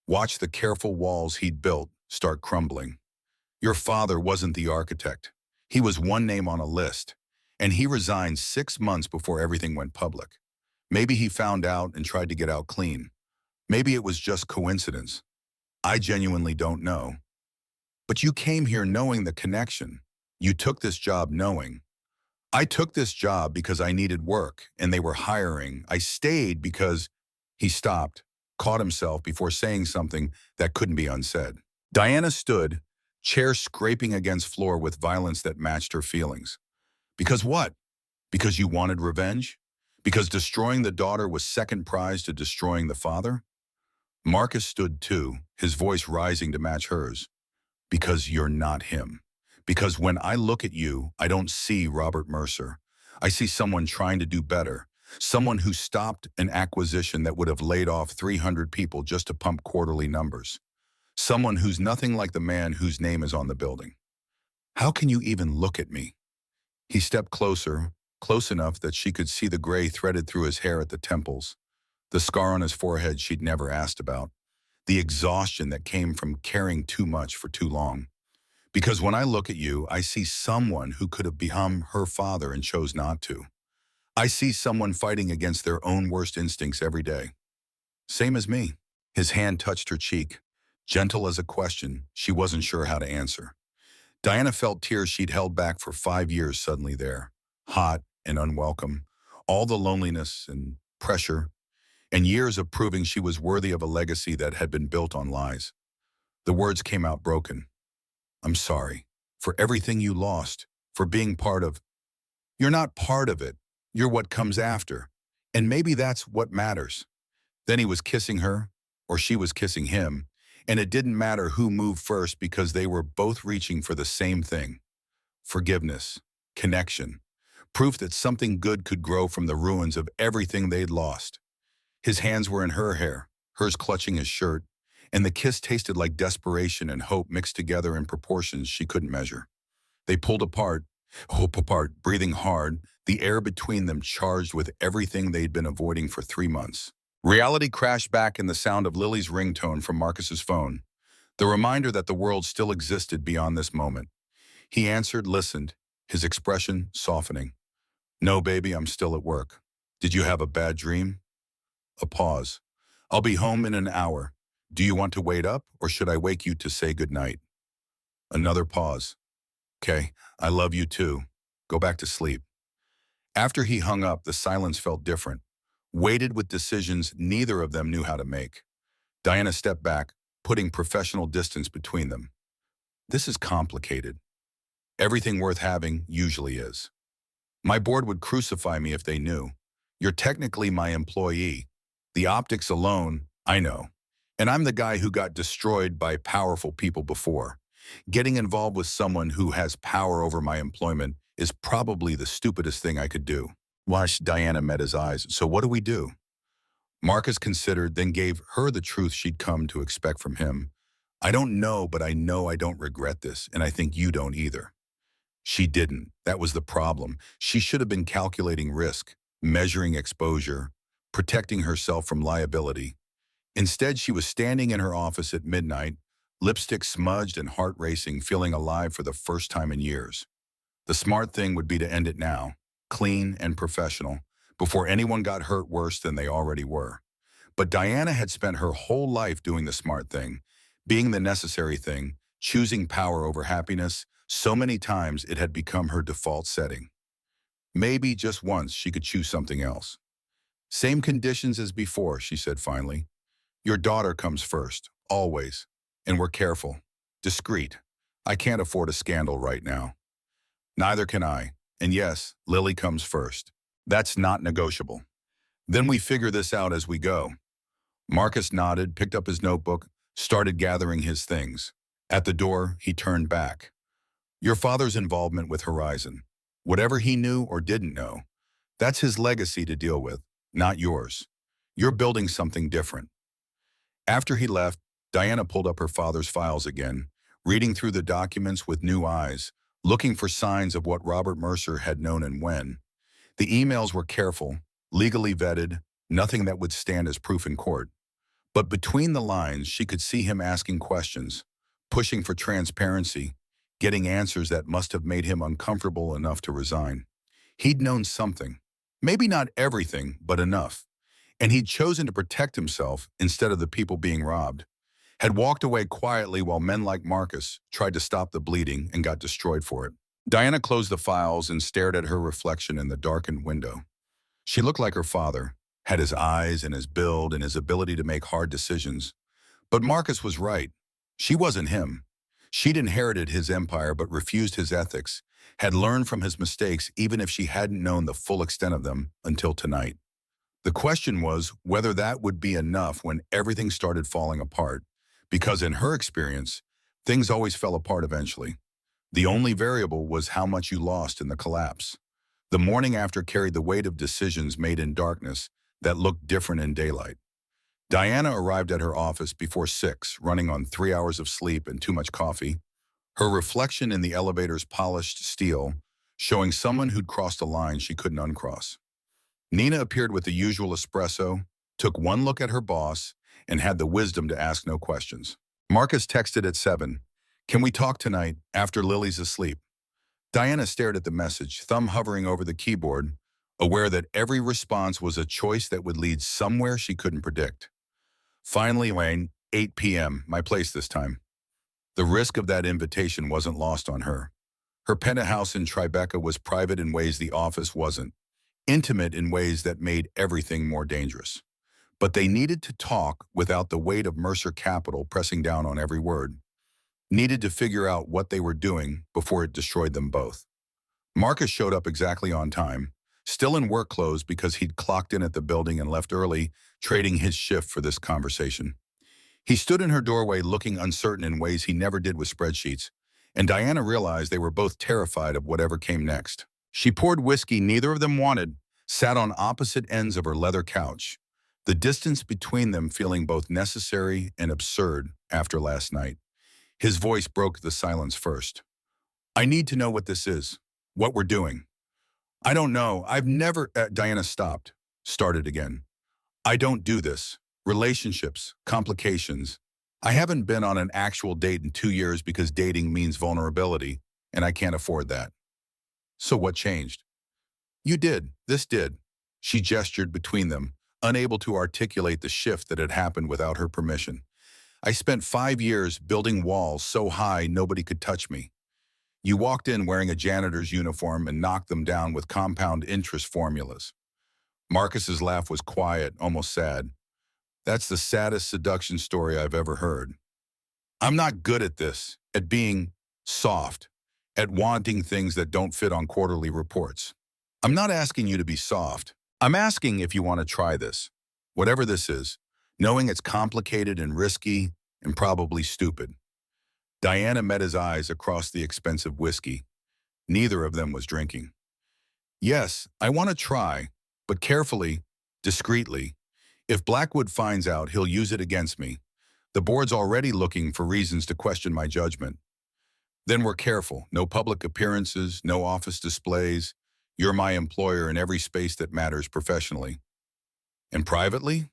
Watch the careful walls he'd built start crumbling. Your father wasn't the architect. He was one name on a list, and he resigned 6 months before everything went public. Maybe he found out and tried to get out clean. Maybe it was just coincidence. I genuinely don't know. But you came here knowing the connection. You took this job knowing. I took this job because I needed work, and they were hiring. I stayed because he stopped, caught himself before saying something that couldn't be unsaid. Diana stood, chair scraping against floor with violence that matched her feelings. Because what? Because you wanted revenge? Because destroying the daughter was second prize to destroying the father? Marcus stood too, his voice rising to match hers. Because you're not him. Because when I look at you, I don't see Robert Mercer. I see someone trying to do better. Someone who stopped an acquisition that would have laid off 300 people just to pump quarterly numbers. Someone who's nothing like the man whose name is on the building. How can you even look at me? He stepped closer, close enough that she could see the gray threaded through his hair at the temples, the scar on his forehead she'd never asked about, the exhaustion that came from caring too much for too long. Because when I look at you, I see someone who could have become her father and chose not to. I see someone fighting against their own worst instincts every day. Same as me. His hand touched her cheek, gentle as a question she wasn't sure how to answer. Diana felt tears she'd held back for 5 years suddenly there, hot and unwelcome, all the loneliness and pressure, and years of proving she was worthy of a legacy that had been built on lies. The words came out broken. I'm sorry for everything you lost, for being part of. You're not part of it. You're what comes after. And maybe that's what matters. Then he was kissing her, or she was kissing him, and it didn't matter who moved first because they were both reaching for the same thing. Forgiveness, connection, proof that something good could grow from the ruins of everything they'd lost. His hands were in her hair, hers clutching his shirt, and the kiss tasted like desperation and hope mixed together in proportions she couldn't measure. They pulled apart, breathing hard, the air between them charged with everything they'd been avoiding for 3 months. Reality crashed back in the sound of Lily's ringtone from Marcus's phone, the reminder that the world still existed beyond this moment. He answered, listened, his expression softening. No, baby, I'm still at work. Did you have a bad dream? A pause. I'll be home in an hour. Do you want to wait up, or should I wake you to say goodnight? Another pause. Okay, I love you too. Go back to sleep. After he hung up, the silence felt different, weighted with decisions neither of them knew how to make. Diana stepped back, putting professional distance between them. This is complicated. Everything worth having usually is. My board would crucify me if they knew. You're technically my employee. The optics alone, I know. And I'm the guy who got destroyed by powerful people before. Getting involved with someone who has power over my employment is probably the stupidest thing I could do. Diana met his eyes. So what do we do? Marcus considered, then gave her the truth she'd come to expect from him. I don't know, but I know I don't regret this, and I think you don't either. She didn't. That was the problem. She should have been calculating risk, measuring exposure, protecting herself from liability. Instead, she was standing in her office at midnight, lipstick smudged and heart racing, feeling alive for the first time in years. The smart thing would be to end it now, clean and professional, before anyone got hurt worse than they already were. But Diana had spent her whole life doing the smart thing, being the necessary thing, choosing power over happiness. So many times it had become her default setting. Maybe just once she could choose something else. Same conditions as before, she said finally. Your daughter comes first, always. And we're careful, discreet. I can't afford a scandal right now. Neither can I. And yes, Lily comes first. That's not negotiable. Then we figure this out as we go. Marcus nodded, picked up his notebook, started gathering his things. At the door, he turned back. Your father's involvement with Horizon. Whatever he knew or didn't know, that's his legacy to deal with, not yours. You're building something different. After he left, Diana pulled up her father's files again, reading through the documents with new eyes, looking for signs of what Robert Mercer had known and when. The emails were careful, legally vetted, nothing that would stand as proof in court. But between the lines, she could see him asking questions, pushing for transparency, getting answers that must have made him uncomfortable enough to resign. He'd known something. Maybe not everything, but enough. And he'd chosen to protect himself instead of the people being robbed. Had walked away quietly while men like Marcus tried to stop the bleeding and got destroyed for it. Diana closed the files and stared at her reflection in the darkened window. She looked like her father, had his eyes and his build and his ability to make hard decisions. But Marcus was right. She wasn't him. She'd inherited his empire but refused his ethics, had learned from his mistakes even if she hadn't known the full extent of them until tonight. The question was whether that would be enough when everything started falling apart, because in her experience, things always fell apart eventually. The only variable was how much you lost in the collapse. The morning after carried the weight of decisions made in darkness that looked different in daylight. Diana arrived at her office before 6, running on 3 hours of sleep and too much coffee. Her reflection in the elevator's polished steel, showing someone who'd crossed a line she couldn't uncross. Nina appeared with the usual espresso, took one look at her boss, and had the wisdom to ask no questions. Marcus texted at 7, "Can we talk tonight, after Lily's asleep?" Diana stared at the message, thumb hovering over the keyboard, aware that every response was a choice that would lead somewhere she couldn't predict. Finally, Wayne, 8 p.m., my place this time. The risk of that invitation wasn't lost on her. Her penthouse in Tribeca was private in ways the office wasn't, intimate in ways that made everything more dangerous. But they needed to talk without the weight of Mercer Capital pressing down on every word. Needed to figure out what they were doing before it destroyed them both. Marcus showed up exactly on time, still in work clothes because he'd clocked in at the building and left early, trading his shift for this conversation. He stood in her doorway looking uncertain in ways he never did with spreadsheets, and Diana realized they were both terrified of whatever came next. She poured whiskey neither of them wanted, sat on opposite ends of her leather couch, the distance between them feeling both necessary and absurd after last night. His voice broke the silence first. "I need to know what this is, what we're doing." "I don't know. I've never—" Diana stopped, started again. "I don't do this. Relationships, complications. I haven't been on an actual date in 2 years because dating means vulnerability, and I can't afford that." "So what changed?" "You did. This did." She gestured between them, unable to articulate the shift that had happened without her permission. "I spent 5 years building walls so high nobody could touch me. You walked in wearing a janitor's uniform and knocked them down with compound interest formulas." Marcus's laugh was quiet, almost sad. "That's the saddest seduction story I've ever heard. I'm not good at this, at being soft, at wanting things that don't fit on quarterly reports. I'm not asking you to be soft. I'm asking if you want to try this, whatever this is, knowing it's complicated and risky and probably stupid." Diana met his eyes across the expensive whiskey. Neither of them was drinking. "Yes, I want to try, but carefully, discreetly. If Blackwood finds out, he'll use it against me. The board's already looking for reasons to question my judgment. Then we're careful. No public appearances, no office displays. You're my employer in every space that matters professionally." "And privately?"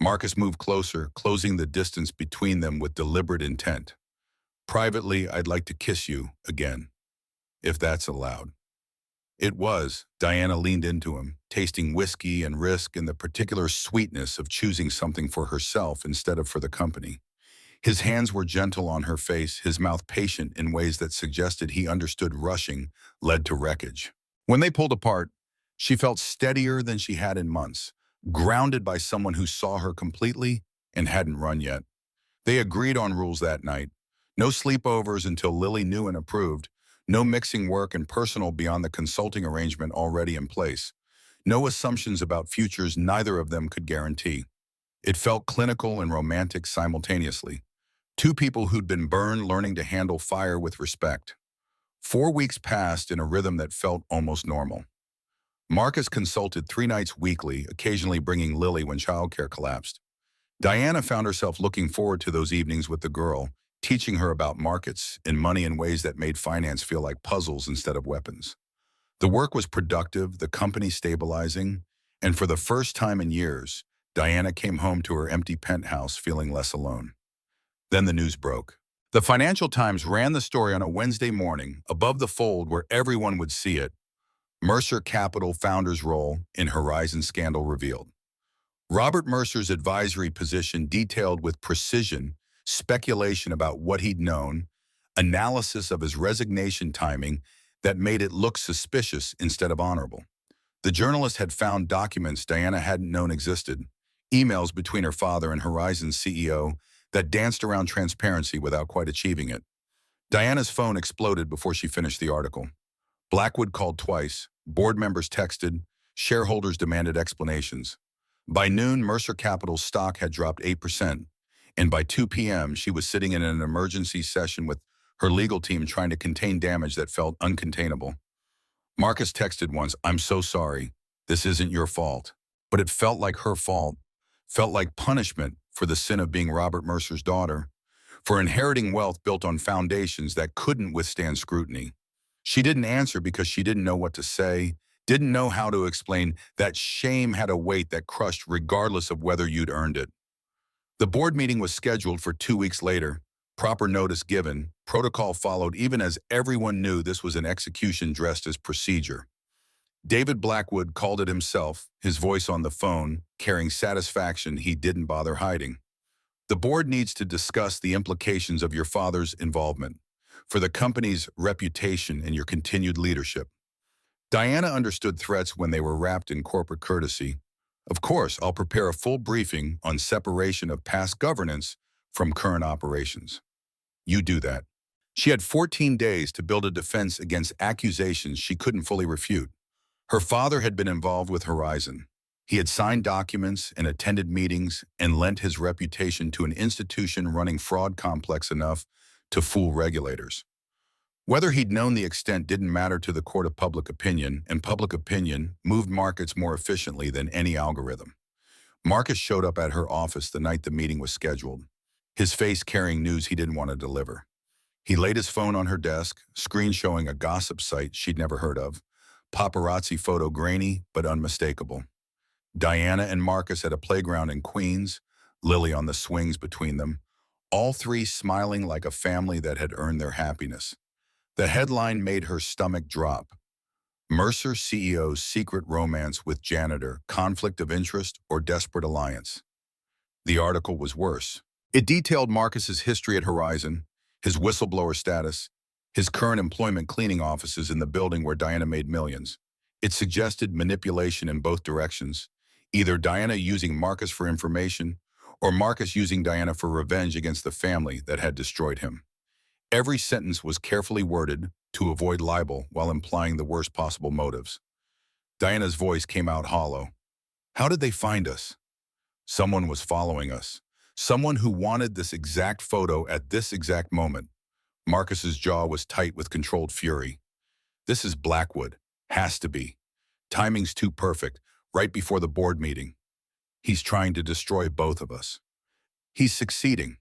Marcus moved closer, closing the distance between them with deliberate intent. "Privately, I'd like to kiss you again, if that's allowed." It was. Diana leaned into him, tasting whiskey and risk and the particular sweetness of choosing something for herself instead of for the company. His hands were gentle on her face, his mouth patient in ways that suggested he understood rushing led to wreckage. When they pulled apart, she felt steadier than she had in months, grounded by someone who saw her completely and hadn't run yet. They agreed on rules that night. No sleepovers until Lily knew and approved. No mixing work and personal beyond the consulting arrangement already in place. No assumptions about futures neither of them could guarantee. It felt clinical and romantic simultaneously. Two people who'd been burned learning to handle fire with respect. 4 weeks passed in a rhythm that felt almost normal. Marcus consulted 3 nights weekly, occasionally bringing Lily when childcare collapsed. Diana found herself looking forward to those evenings with the girl, teaching her about markets and money in ways that made finance feel like puzzles instead of weapons. The work was productive, the company stabilizing, and for the first time in years, Diana came home to her empty penthouse feeling less alone. Then the news broke. The Financial Times ran the story on a Wednesday morning, above the fold where everyone would see it. Mercer Capital founder's role in Horizon scandal revealed. Robert Mercer's advisory position detailed with precision speculation about what he'd known, analysis of his resignation timing that made it look suspicious instead of honorable. The journalist had found documents Diana hadn't known existed, emails between her father and Horizon's CEO that danced around transparency without quite achieving it. Diana's phone exploded before she finished the article. Blackwood called twice, board members texted, shareholders demanded explanations. By noon, Mercer Capital's stock had dropped 8%, and by 2 p.m., she was sitting in an emergency session with her legal team trying to contain damage that felt uncontainable. Marcus texted once, "I'm so sorry. This isn't your fault." But it felt like her fault, felt like punishment for the sin of being Robert Mercer's daughter, for inheriting wealth built on foundations that couldn't withstand scrutiny. She didn't answer because she didn't know what to say, didn't know how to explain that shame had a weight that crushed regardless of whether you'd earned it. The board meeting was scheduled for 2 weeks later, proper notice given, protocol followed even as everyone knew this was an execution dressed as procedure. David Blackwood called it himself, his voice on the phone, carrying satisfaction he didn't bother hiding. The board needs to discuss the implications of your father's involvement for the company's reputation and your continued leadership. Diana understood threats when they were wrapped in corporate courtesy. Of course, I'll prepare a full briefing on separation of past governance from current operations. You do that. She had 14 days to build a defense against accusations she couldn't fully refute. Her father had been involved with Horizon. He had signed documents and attended meetings and lent his reputation to an institution running fraud complex enough to fool regulators. Whether he'd known the extent didn't matter to the court of public opinion, and public opinion moved markets more efficiently than any algorithm. Marcus showed up at her office the night the meeting was scheduled, his face carrying news he didn't want to deliver. He laid his phone on her desk, screen showing a gossip site she'd never heard of, paparazzi photo grainy but unmistakable. Diana and Marcus at a playground in Queens, Lily on the swings between them, all three smiling like a family that had earned their happiness. The headline made her stomach drop. Mercer CEO's secret romance with Janitor, conflict of interest or desperate alliance. The article was worse. It detailed Marcus's history at Horizon, his whistleblower status, his current employment cleaning offices in the building where Diana made millions. It suggested manipulation in both directions, either Diana using Marcus for information or Marcus using Diana for revenge against the family that had destroyed him. Every sentence was carefully worded to avoid libel while implying the worst possible motives. Diana's voice came out hollow. How did they find us? Someone was following us. Someone who wanted this exact photo at this exact moment. Marcus's jaw was tight with controlled fury. This is Blackwood. Has to be. Timing's too perfect, right before the board meeting. He's trying to destroy both of us. He's succeeding.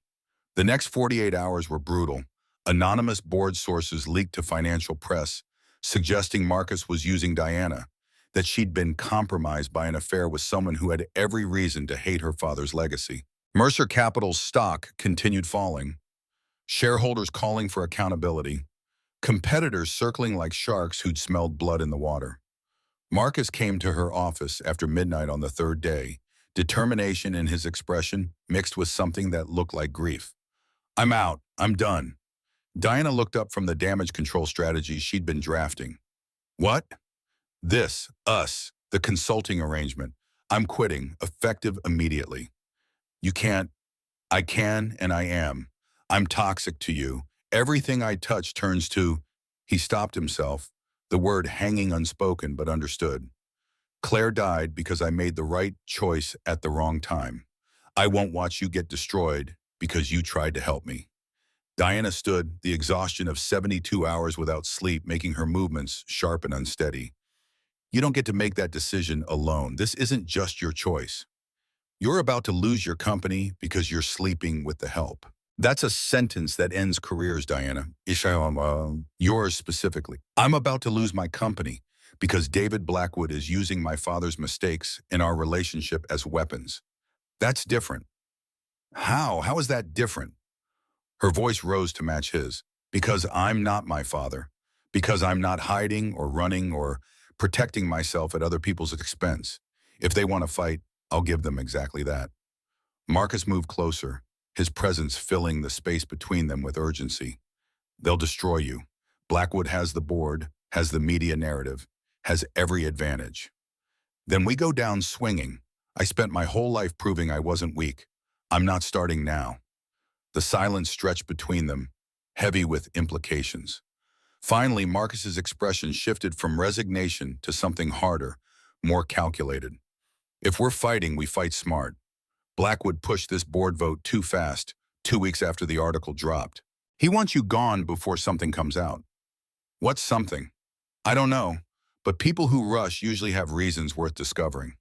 The next 48 hours were brutal. Anonymous board sources leaked to financial press, suggesting Marcus was using Diana, that she'd been compromised by an affair with someone who had every reason to hate her father's legacy. Mercer Capital's stock continued falling, shareholders calling for accountability, competitors circling like sharks who'd smelled blood in the water. Marcus came to her office after midnight on the third day, determination in his expression mixed with something that looked like grief. "I'm out. I'm done." Diana looked up from the damage control strategy she'd been drafting. "What?" "This, us, the consulting arrangement. I'm quitting, effective immediately." "You can't." "I can and I am. I'm toxic to you. Everything I touch turns to—" He stopped himself, the word hanging unspoken but understood. "Claire died because I made the right choice at the wrong time. I won't watch you get destroyed because you tried to help me." Diana stood, the exhaustion of 72 hours without sleep, making her movements sharp and unsteady. You don't get to make that decision alone. This isn't just your choice. You're about to lose your company because you're sleeping with the help. That's a sentence that ends careers, Diana. Yours specifically. I'm about to lose my company because David Blackwood is using my father's mistakes in our relationship as weapons. That's different. How? How is that different? Her voice rose to match his. Because I'm not my father. Because I'm not hiding or running or protecting myself at other people's expense. If they want to fight, I'll give them exactly that. Marcus moved closer, his presence filling the space between them with urgency. They'll destroy you. Blackwood has the board, has the media narrative, has every advantage. Then we go down swinging. I spent my whole life proving I wasn't weak. I'm not starting now. The silence stretched between them, heavy with implications. Finally, Marcus's expression shifted from resignation to something harder, more calculated. If we're fighting, we fight smart. Blackwood pushed this board vote too fast, 2 weeks after the article dropped. He wants you gone before something comes out. What's something? I don't know, but people who rush usually have reasons worth discovering.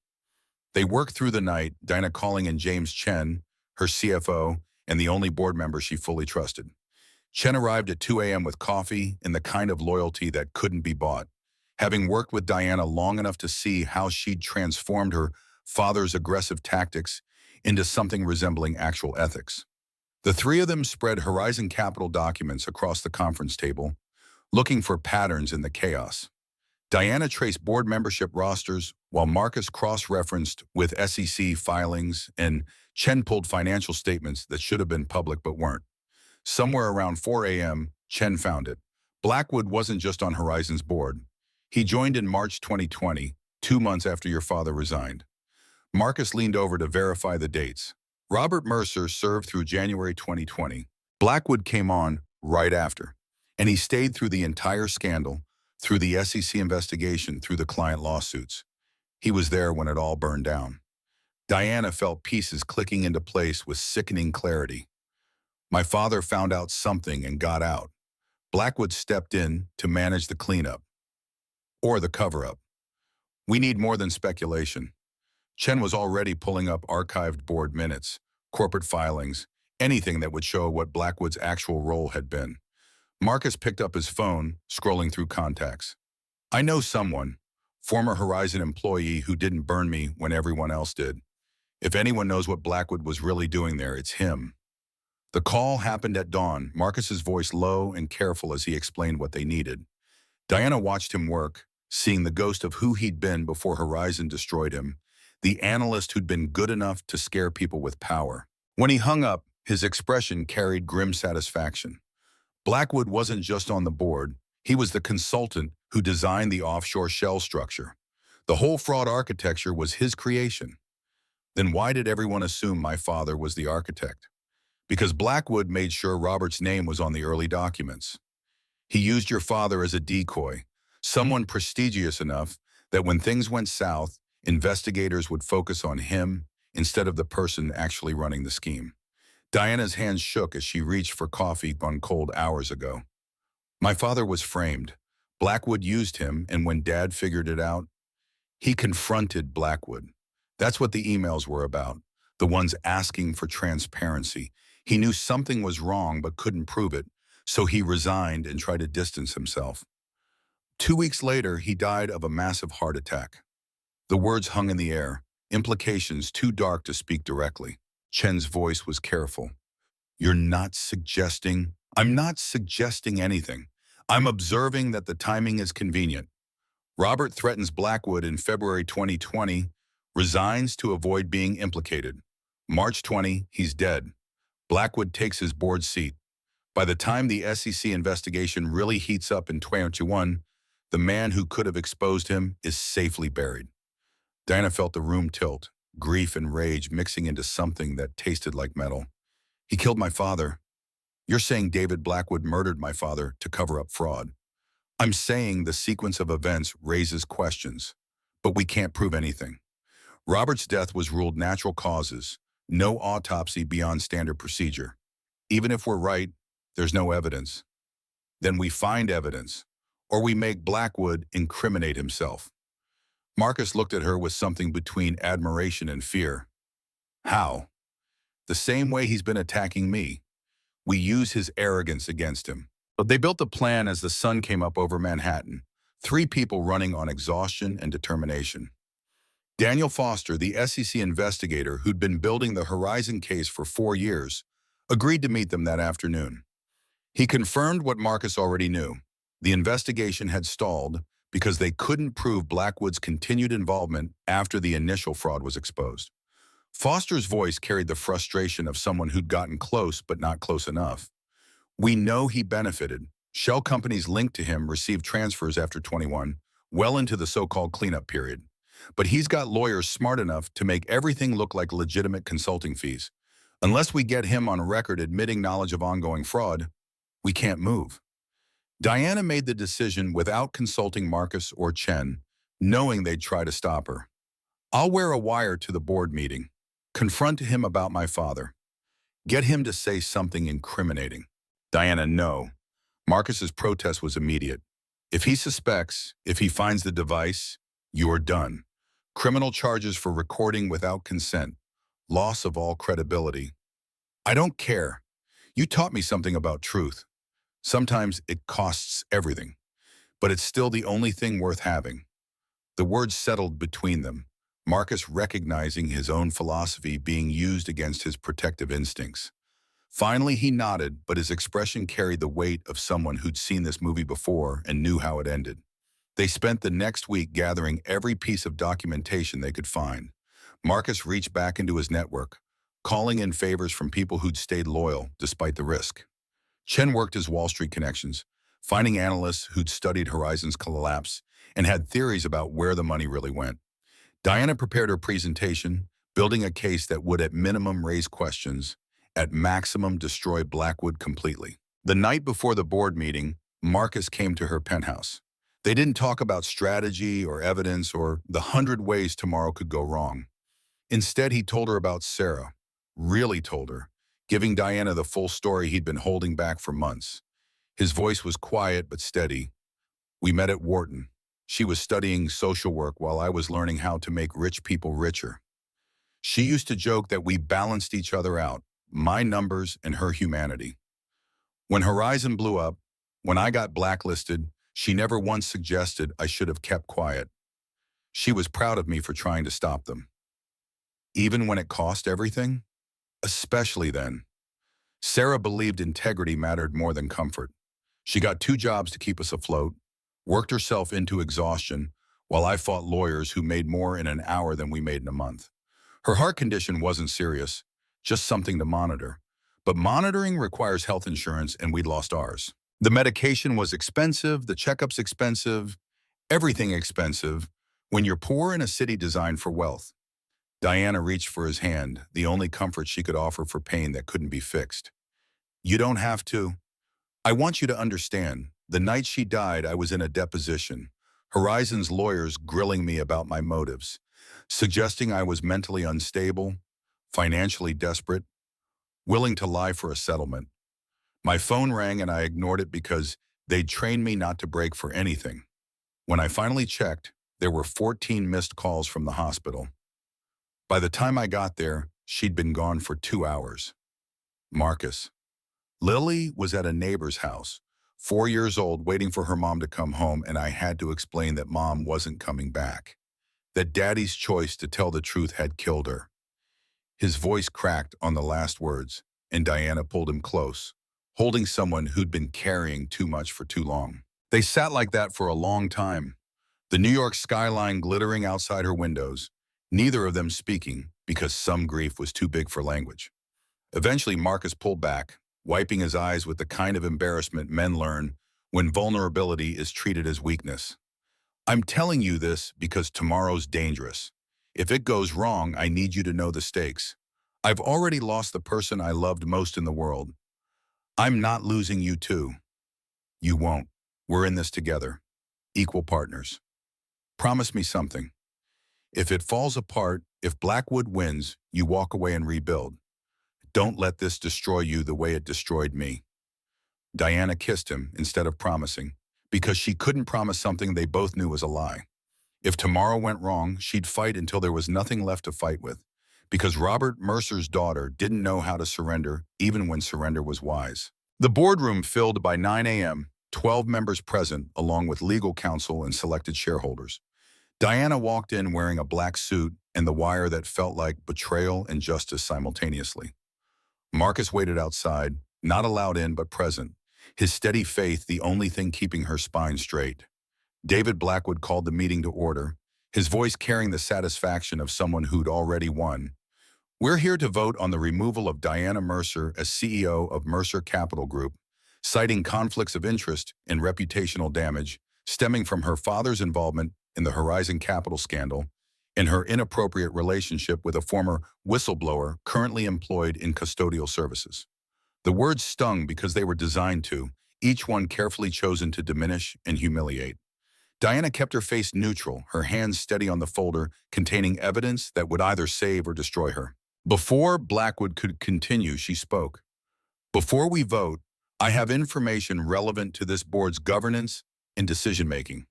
They worked through the night, Dinah calling in James Chen, her CFO, and the only board member she fully trusted. Chen arrived at 2 a.m. with coffee and the kind of loyalty that couldn't be bought. Having worked with Diana long enough to see how she'd transformed her father's aggressive tactics into something resembling actual ethics. The three of them spread Horizon Capital documents across the conference table, looking for patterns in the chaos. Diana traced board membership rosters, while Marcus cross-referenced with SEC filings, and Chen pulled financial statements that should have been public but weren't. Somewhere around 4 a.m., Chen found it. Blackwood wasn't just on Horizon's board. He joined in March 2020, 2 months after your father resigned. Marcus leaned over to verify the dates. Robert Mercer served through January 2020. Blackwood came on right after, and he stayed through the entire scandal, through the SEC investigation, through the client lawsuits. He was there when it all burned down. Diana felt pieces clicking into place with sickening clarity. My father found out something and got out. Blackwood stepped in to manage the cleanup, or the cover-up. We need more than speculation. Chen was already pulling up archived board minutes, corporate filings, anything that would show what Blackwood's actual role had been. Marcus picked up his phone, scrolling through contacts. I know someone, former Horizon employee who didn't burn me when everyone else did. If anyone knows what Blackwood was really doing there, it's him. The call happened at dawn, Marcus's voice low and careful as he explained what they needed. Diana watched him work, seeing the ghost of who he'd been before Horizon destroyed him, the analyst who'd been good enough to scare people with power. When he hung up, his expression carried grim satisfaction. Blackwood wasn't just on the board, he was the consultant who designed the offshore shell structure. The whole fraud architecture was his creation. Then why did everyone assume my father was the architect? Because Blackwood made sure Robert's name was on the early documents. He used your father as a decoy, someone prestigious enough that when things went south, investigators would focus on him instead of the person actually running the scheme. Diana's hands shook as she reached for coffee gone cold hours ago. My father was framed. Blackwood used him, and when Dad figured it out, he confronted Blackwood. That's what the emails were about, the ones asking for transparency. He knew something was wrong but couldn't prove it, so he resigned and tried to distance himself. 2 weeks later, he died of a massive heart attack. The words hung in the air, implications too dark to speak directly. Chen's voice was careful. You're not suggesting... I'm not suggesting anything. I'm observing that the timing is convenient. Robert threatens Blackwood in February 2020, resigns to avoid being implicated. March 20, he's dead. Blackwood takes his board seat. By the time the SEC investigation really heats up in 2021, the man who could have exposed him is safely buried. Diana felt the room tilt, grief and rage mixing into something that tasted like metal. He killed my father. You're saying David Blackwood murdered my father to cover up fraud. I'm saying the sequence of events raises questions, but we can't prove anything. Robert's death was ruled natural causes, no autopsy beyond standard procedure. Even if we're right, There's no evidence. Then we find evidence, or we make Blackwood incriminate himself. Marcus looked at her with something between admiration and fear. How? The same way he's been attacking me. We use his arrogance against him. But they built a plan as the sun came up over Manhattan, 3 people running on exhaustion and determination. Daniel Foster, the SEC investigator who'd been building the Horizon case for 4 years, agreed to meet them that afternoon. He confirmed what Marcus already knew. The investigation had stalled because they couldn't prove Blackwood's continued involvement after the initial fraud was exposed. Foster's voice carried the frustration of someone who'd gotten close but not close enough. We know he benefited. Shell companies linked to him received transfers after 21, well into the so-called cleanup period. But he's got lawyers smart enough to make everything look like legitimate consulting fees. Unless we get him on record admitting knowledge of ongoing fraud, we can't move. Diana made the decision without consulting Marcus or Chen, knowing they'd try to stop her. I'll wear a wire to the board meeting, confront him about my father, get him to say something incriminating. Diana, no. Marcus's protest was immediate. If he suspects, if he finds the device, you're done. Criminal charges for recording without consent, loss of all credibility. I don't care. You taught me something about truth. Sometimes it costs everything, but it's still the only thing worth having. The words settled between them, Marcus recognizing his own philosophy being used against his protective instincts. Finally, he nodded, but his expression carried the weight of someone who'd seen this movie before and knew how it ended. They spent the next week gathering every piece of documentation they could find. Marcus reached back into his network, calling in favors from people who'd stayed loyal despite the risk. Chen worked his Wall Street connections, finding analysts who'd studied Horizon's collapse and had theories about where the money really went. Diana prepared her presentation, building a case that would at minimum raise questions, at maximum destroy Blackwood completely. The night before the board meeting, Marcus came to her penthouse. They didn't talk about strategy or evidence or the 100 ways tomorrow could go wrong. Instead, he told her about Sarah, really told her, giving Diana the full story he'd been holding back for months. His voice was quiet but steady. We met at Wharton. She was studying social work while I was learning how to make rich people richer. She used to joke that we balanced each other out, my numbers and her humanity. When Horizon blew up, when I got blacklisted, she never once suggested I should have kept quiet. She was proud of me for trying to stop them. Even when it cost everything? Especially then. Sarah believed integrity mattered more than comfort. She got 2 jobs to keep us afloat, worked herself into exhaustion, while I fought lawyers who made more in an hour than we made in a month. Her heart condition wasn't serious, just something to monitor. But monitoring requires health insurance, and we'd lost ours. The medication was expensive, the checkups expensive, everything expensive, when you're poor in a city designed for wealth. Diana reached for his hand, the only comfort she could offer for pain that couldn't be fixed. You don't have to. I want you to understand, the night she died, I was in a deposition. Horizon's lawyers grilling me about my motives, suggesting I was mentally unstable, financially desperate, willing to lie for a settlement. My phone rang and I ignored it because they'd trained me not to break for anything. When I finally checked, there were 14 missed calls from the hospital. By the time I got there, she'd been gone for 2 hours. Marcus. Lily was at a neighbor's house, 4 years old, waiting for her mom to come home, and I had to explain that mom wasn't coming back, that daddy's choice to tell the truth had killed her. His voice cracked on the last words, and Diana pulled him close, holding someone who'd been carrying too much for too long. They sat like that for a long time, the New York skyline glittering outside her windows, neither of them speaking because some grief was too big for language. Eventually, Marcus pulled back, wiping his eyes with the kind of embarrassment men learn when vulnerability is treated as weakness. I'm telling you this because tomorrow's dangerous. If it goes wrong, I need you to know the stakes. I've already lost the person I loved most in the world. I'm not losing you too. You won't. We're in this together. Equal partners. Promise me something. If it falls apart, if Blackwood wins, you walk away and rebuild. Don't let this destroy you the way it destroyed me. Diana kissed him instead of promising, because she couldn't promise something they both knew was a lie. If tomorrow went wrong, she'd fight until there was nothing left to fight with, because Robert Mercer's daughter didn't know how to surrender, even when surrender was wise. The boardroom filled by 9 a.m., 12 members present, along with legal counsel and selected shareholders. Diana walked in wearing a black suit and the wire that felt like betrayal and justice simultaneously. Marcus waited outside, not allowed in but present, his steady faith the only thing keeping her spine straight. David Blackwood called the meeting to order, his voice carrying the satisfaction of someone who'd already won. We're here to vote on the removal of Diana Mercer as CEO of Mercer Capital Group, citing conflicts of interest and reputational damage stemming from her father's involvement in the Horizon Capital scandal and her inappropriate relationship with a former whistleblower currently employed in custodial services. The words stung because they were designed to, each one carefully chosen to diminish and humiliate. Diana kept her face neutral, her hands steady on the folder containing evidence that would either save or destroy her. Before Blackwood could continue, she spoke. Before we vote, I have information relevant to this board's governance and decision-making.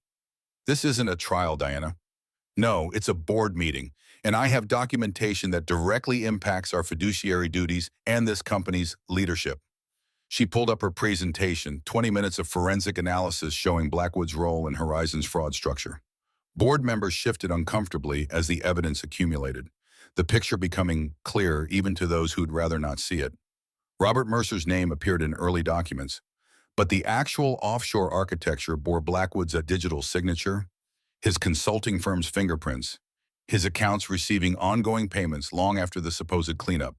This isn't a trial, Diana. No, it's a board meeting, and I have documentation that directly impacts our fiduciary duties and this company's leadership. She pulled up her presentation, 20 minutes of forensic analysis showing Blackwood's role in Horizon's fraud structure. Board members shifted uncomfortably as the evidence accumulated, the picture becoming clear even to those who'd rather not see it. Robert Mercer's name appeared in early documents, but the actual offshore architecture bore Blackwood's digital signature, his consulting firm's fingerprints, his accounts receiving ongoing payments long after the supposed cleanup.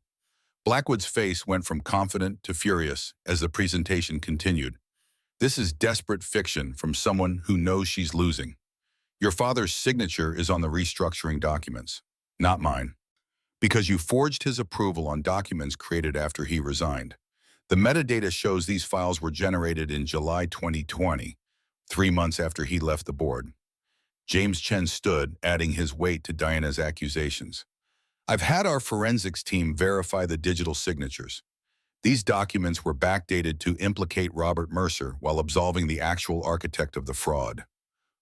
Blackwood's face went from confident to furious as the presentation continued. This is desperate fiction from someone who knows she's losing. Your father's signature is on the restructuring documents, not mine, because you forged his approval on documents created after he resigned. The metadata shows these files were generated in July 2020, 3 months after he left the board. James Chen stood, adding his weight to Diana's accusations. I've had our forensics team verify the digital signatures. These documents were backdated to implicate Robert Mercer while absolving the actual architect of the fraud.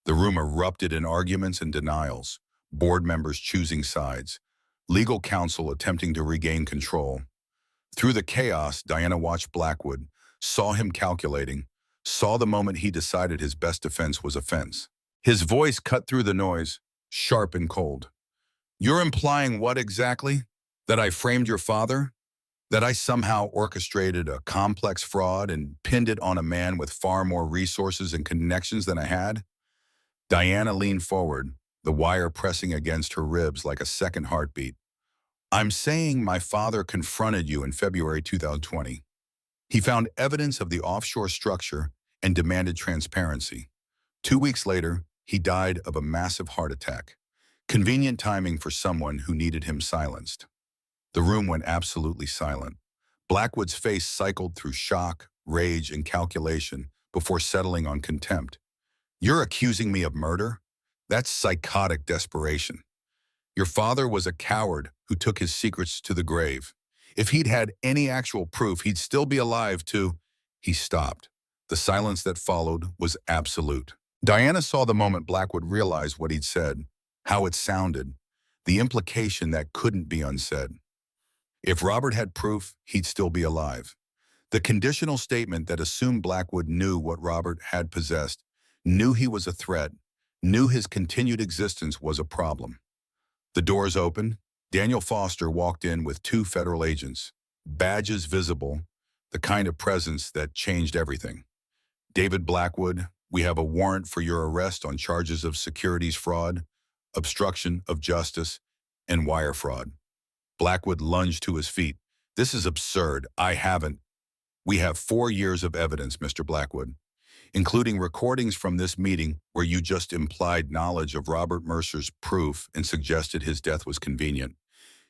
The room erupted in arguments and denials, board members choosing sides, legal counsel attempting to regain control. Through the chaos, Diana watched Blackwood, saw him calculating, saw the moment he decided his best defense was offense. His voice cut through the noise, sharp and cold. You're implying what exactly? That I framed your father? That I somehow orchestrated a complex fraud and pinned it on a man with far more resources and connections than I had? Diana leaned forward, the wire pressing against her ribs like a second heartbeat. I'm saying my father confronted you in February 2020. He found evidence of the offshore structure and demanded transparency. 2 weeks later, he died of a massive heart attack. Convenient timing for someone who needed him silenced. The room went absolutely silent. Blackwood's face cycled through shock, rage, and calculation before settling on contempt. You're accusing me of murder? That's psychotic desperation. Your father was a coward who took his secrets to the grave. If he'd had any actual proof, he'd still be alive to... He stopped. The silence that followed was absolute. Diana saw the moment Blackwood realized what he'd said, how it sounded, the implication that couldn't be unsaid. If Robert had proof, he'd still be alive. The conditional statement that assumed Blackwood knew what Robert had possessed, knew he was a threat, knew his continued existence was a problem. The doors opened. Daniel Foster walked in with 2 federal agents, badges visible, the kind of presence that changed everything. David Blackwood, we have a warrant for your arrest on charges of securities fraud, obstruction of justice, and wire fraud. Blackwood lunged to his feet. This is absurd. I haven't. We have 4 years of evidence, Mr. Blackwood, including recordings from this meeting where you just implied knowledge of Robert Mercer's proof and suggested his death was convenient.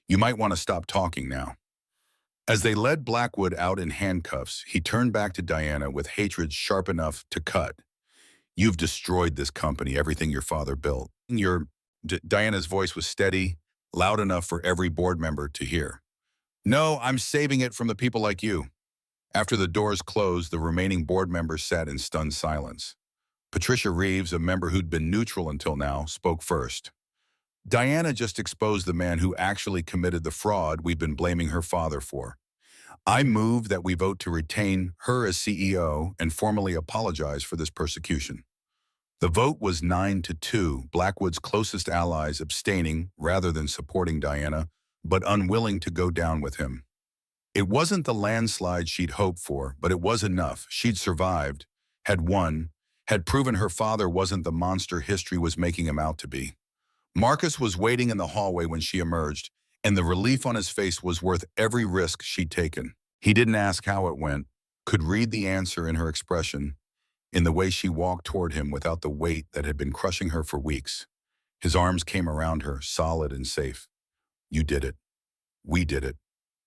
You might want to stop talking now. As they led Blackwood out in handcuffs, he turned back to Diana with hatred sharp enough to cut. You've destroyed this company, everything your father built. Diana's voice was steady, loud enough for every board member to hear. No, I'm saving it from the people like you. After the doors closed, the remaining board members sat in stunned silence. Patricia Reeves, a member who'd been neutral until now, spoke first. Diana just exposed the man who actually committed the fraud we've been blaming her father for. I move that we vote to retain her as CEO and formally apologize for this persecution. The vote was 9-2, Blackwood's closest allies abstaining rather than supporting Diana, but unwilling to go down with him. It wasn't the landslide she'd hoped for, but it was enough. She'd survived, had won, had proven her father wasn't the monster history was making him out to be. Marcus was waiting in the hallway when she emerged, and the relief on his face was worth every risk she'd taken. He didn't ask how it went, could read the answer in her expression, in the way she walked toward him without the weight that had been crushing her for weeks. His arms came around her, solid and safe. You did it. We did it.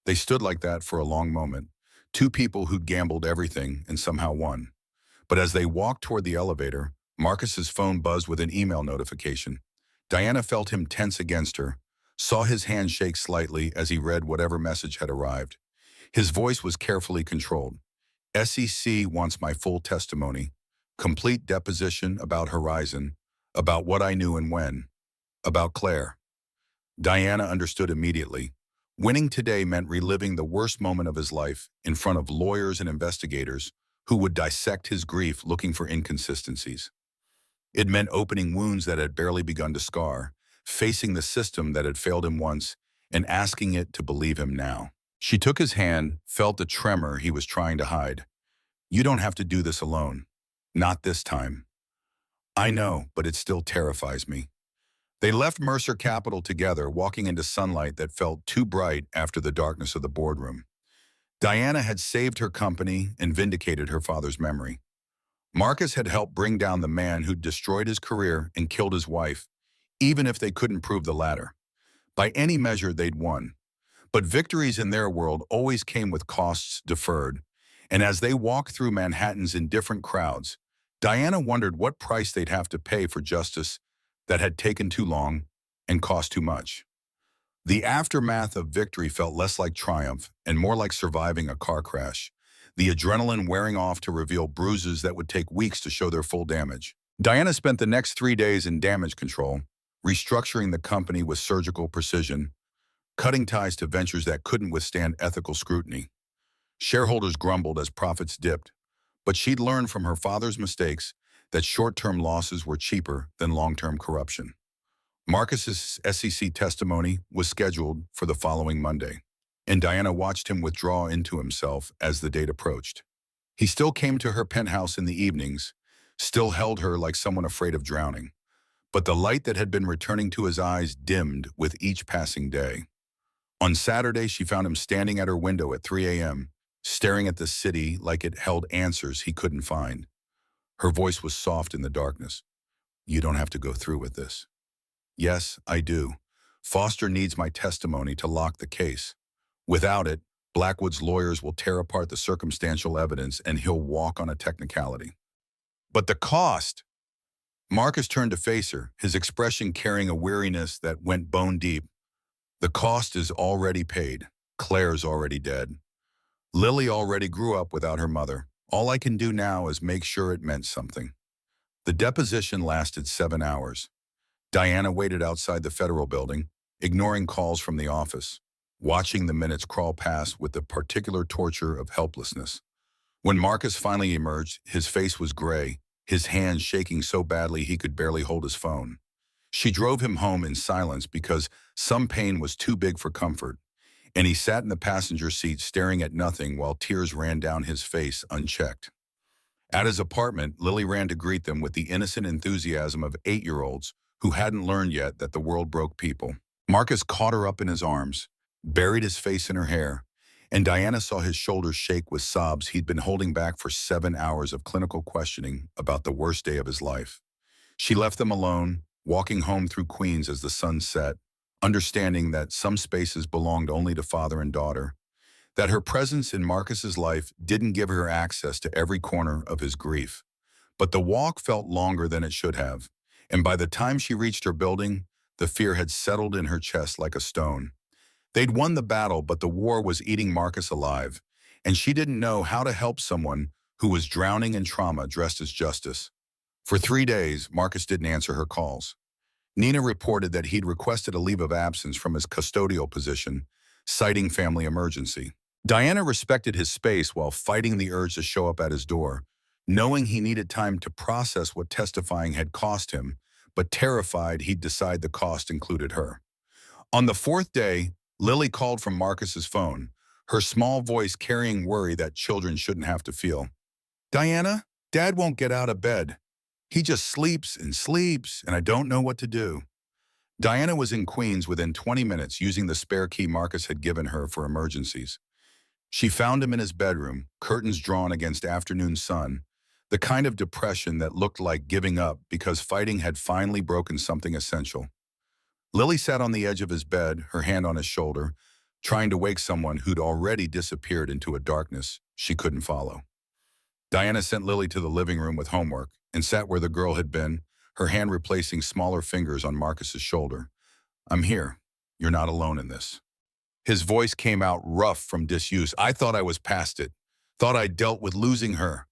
They stood like that for a long moment, two people who'd gambled everything and somehow won. But as they walked toward the elevator, Marcus's phone buzzed with an email notification. Diana felt him tense against her, saw his hand shake slightly as he read whatever message had arrived. His voice was carefully controlled. SEC wants my full testimony, complete deposition about Horizon, about what I knew and when, about Claire. Diana understood immediately. Winning today meant reliving the worst moment of his life in front of lawyers and investigators who would dissect his grief looking for inconsistencies. It meant opening wounds that had barely begun to scar, facing the system that had failed him once, and asking it to believe him now. She took his hand, felt the tremor he was trying to hide. You don't have to do this alone. Not this time. I know, but it still terrifies me. They left Mercer Capital together, walking into sunlight that felt too bright after the darkness of the boardroom. Diana had saved her company and vindicated her father's memory. Marcus had helped bring down the man who'd destroyed his career and killed his wife, even if they couldn't prove the latter. By any measure, they'd won. But victories in their world always came with costs deferred, and as they walked through Manhattan's indifferent crowds, Diana wondered what price they'd have to pay for justice that had taken too long and cost too much. The aftermath of victory felt less like triumph and more like surviving a car crash, the adrenaline wearing off to reveal bruises that would take weeks to show their full damage. Diana spent the next 3 days in damage control, restructuring the company with surgical precision, cutting ties to ventures that couldn't withstand ethical scrutiny. Shareholders grumbled as profits dipped, but she'd learned from her father's mistakes that short-term losses were cheaper than long-term corruption. Marcus's SEC testimony was scheduled for the following Monday, and Diana watched him withdraw into himself as the date approached. He still came to her penthouse in the evenings, still held her like someone afraid of drowning, but the light that had been returning to his eyes dimmed with each passing day. On Saturday, she found him standing at her window at 3 a.m., staring at the city like it held answers he couldn't find. Her voice was soft in the darkness. You don't have to go through with this. Yes, I do. Foster needs my testimony to lock the case. Without it, Blackwood's lawyers will tear apart the circumstantial evidence and he'll walk on a technicality. But the cost! Marcus turned to face her, his expression carrying a weariness that went bone deep. The cost is already paid. Claire's already dead. Lily already grew up without her mother. All I can do now is make sure it meant something. The deposition lasted 7 hours. Diana waited outside the federal building, ignoring calls from the office, watching the minutes crawl past with the particular torture of helplessness. When Marcus finally emerged, his face was gray, his hands shaking so badly he could barely hold his phone. She drove him home in silence because some pain was too big for comfort, and he sat in the passenger seat staring at nothing while tears ran down his face unchecked. At his apartment, Lily ran to greet them with the innocent enthusiasm of 8-year-olds who hadn't learned yet that the world broke people. Marcus caught her up in his arms, buried his face in her hair, and Diana saw his shoulders shake with sobs he'd been holding back for 7 hours of clinical questioning about the worst day of his life. She left them alone, walking home through Queens as the sun set, understanding that some spaces belonged only to father and daughter, that her presence in Marcus's life didn't give her access to every corner of his grief. But the walk felt longer than it should have, and by the time she reached her building, the fear had settled in her chest like a stone. They'd won the battle, but the war was eating Marcus alive, and she didn't know how to help someone who was drowning in trauma dressed as justice. For 3 days, Marcus didn't answer her calls. Nina reported that he'd requested a leave of absence from his custodial position, citing family emergency. Diana respected his space while fighting the urge to show up at his door, knowing he needed time to process what testifying had cost him, but terrified he'd decide the cost included her. On the fourth day, Lily called from Marcus's phone, her small voice carrying worry that children shouldn't have to feel. "Diana, Dad won't get out of bed. He just sleeps, and I don't know what to do." Diana was in Queens within 20 minutes using the spare key Marcus had given her for emergencies. She found him in his bedroom, curtains drawn against afternoon sun, the kind of depression that looked like giving up because fighting had finally broken something essential. Lily sat on the edge of his bed, her hand on his shoulder, trying to wake someone who'd already disappeared into a darkness she couldn't follow. Diana sent Lily to the living room with homework and sat where the girl had been, her hand replacing smaller fingers on Marcus's shoulder. "I'm here. You're not alone in this." His voice came out rough from disuse. "I thought I was past it. Thought I dealt with losing her."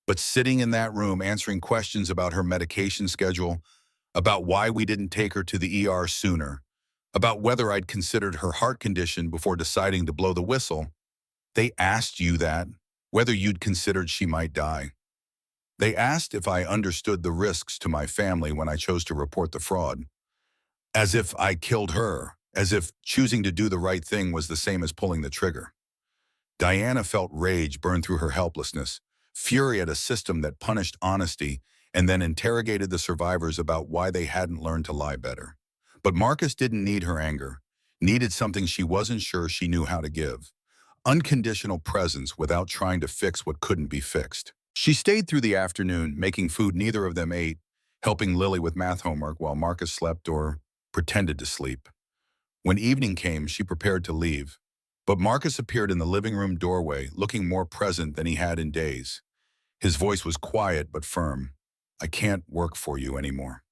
But sitting in that room answering questions about her medication schedule, about why we didn't take her to the ER sooner, about whether I'd considered her heart condition before deciding to blow the whistle, they asked you that, whether you'd considered she might die. They asked if I understood the risks to my family when I chose to report the fraud. As if I killed her, as if choosing to do the right thing was the same as pulling the trigger. Diana felt rage burn through her helplessness, fury at a system that punished honesty and then interrogated the survivors about why they hadn't learned to lie better. But Marcus didn't need her anger, needed something she wasn't sure she knew how to give. Unconditional presence without trying to fix what couldn't be fixed. She stayed through the afternoon, making food neither of them ate, helping Lily with math homework while Marcus slept or pretended to sleep. When evening came, she prepared to leave. But Marcus appeared in the living room doorway, looking more present than he had in days. His voice was quiet but firm. "I can't work for you anymore."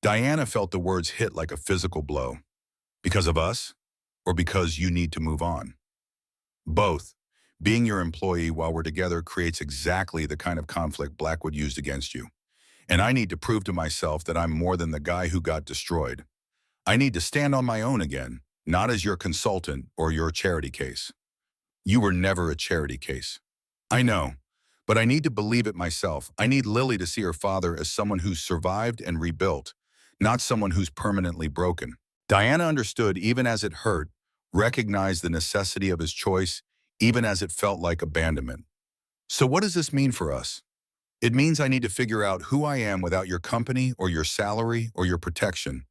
Diana felt the words hit like a physical blow. "Because of us? Or because you need to move on?" "Both. Being your employee while we're together creates exactly the kind of conflict Blackwood used against you. And I need to prove to myself that I'm more than the guy who got destroyed. I need to stand on my own again, not as your consultant or your charity case." "You were never a charity case." "I know, but I need to believe it myself. I need Lily to see her father as someone who's survived and rebuilt, not someone who's permanently broken." Diana understood even as it hurt, recognized the necessity of his choice, even as it felt like abandonment. "So what does this mean for us?" "It means I need to figure out who I am without your company or your salary or your protection.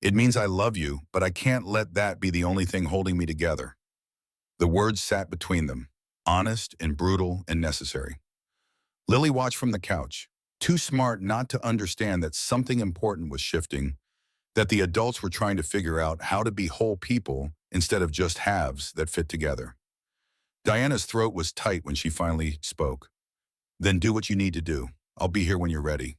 It means I love you, but I can't let that be the only thing holding me together." The words sat between them, honest and brutal and necessary. Lily watched from the couch, too smart not to understand that something important was shifting, that the adults were trying to figure out how to be whole people instead of just halves that fit together. Diana's throat was tight when she finally spoke. "Then do what you need to do. I'll be here when you're ready."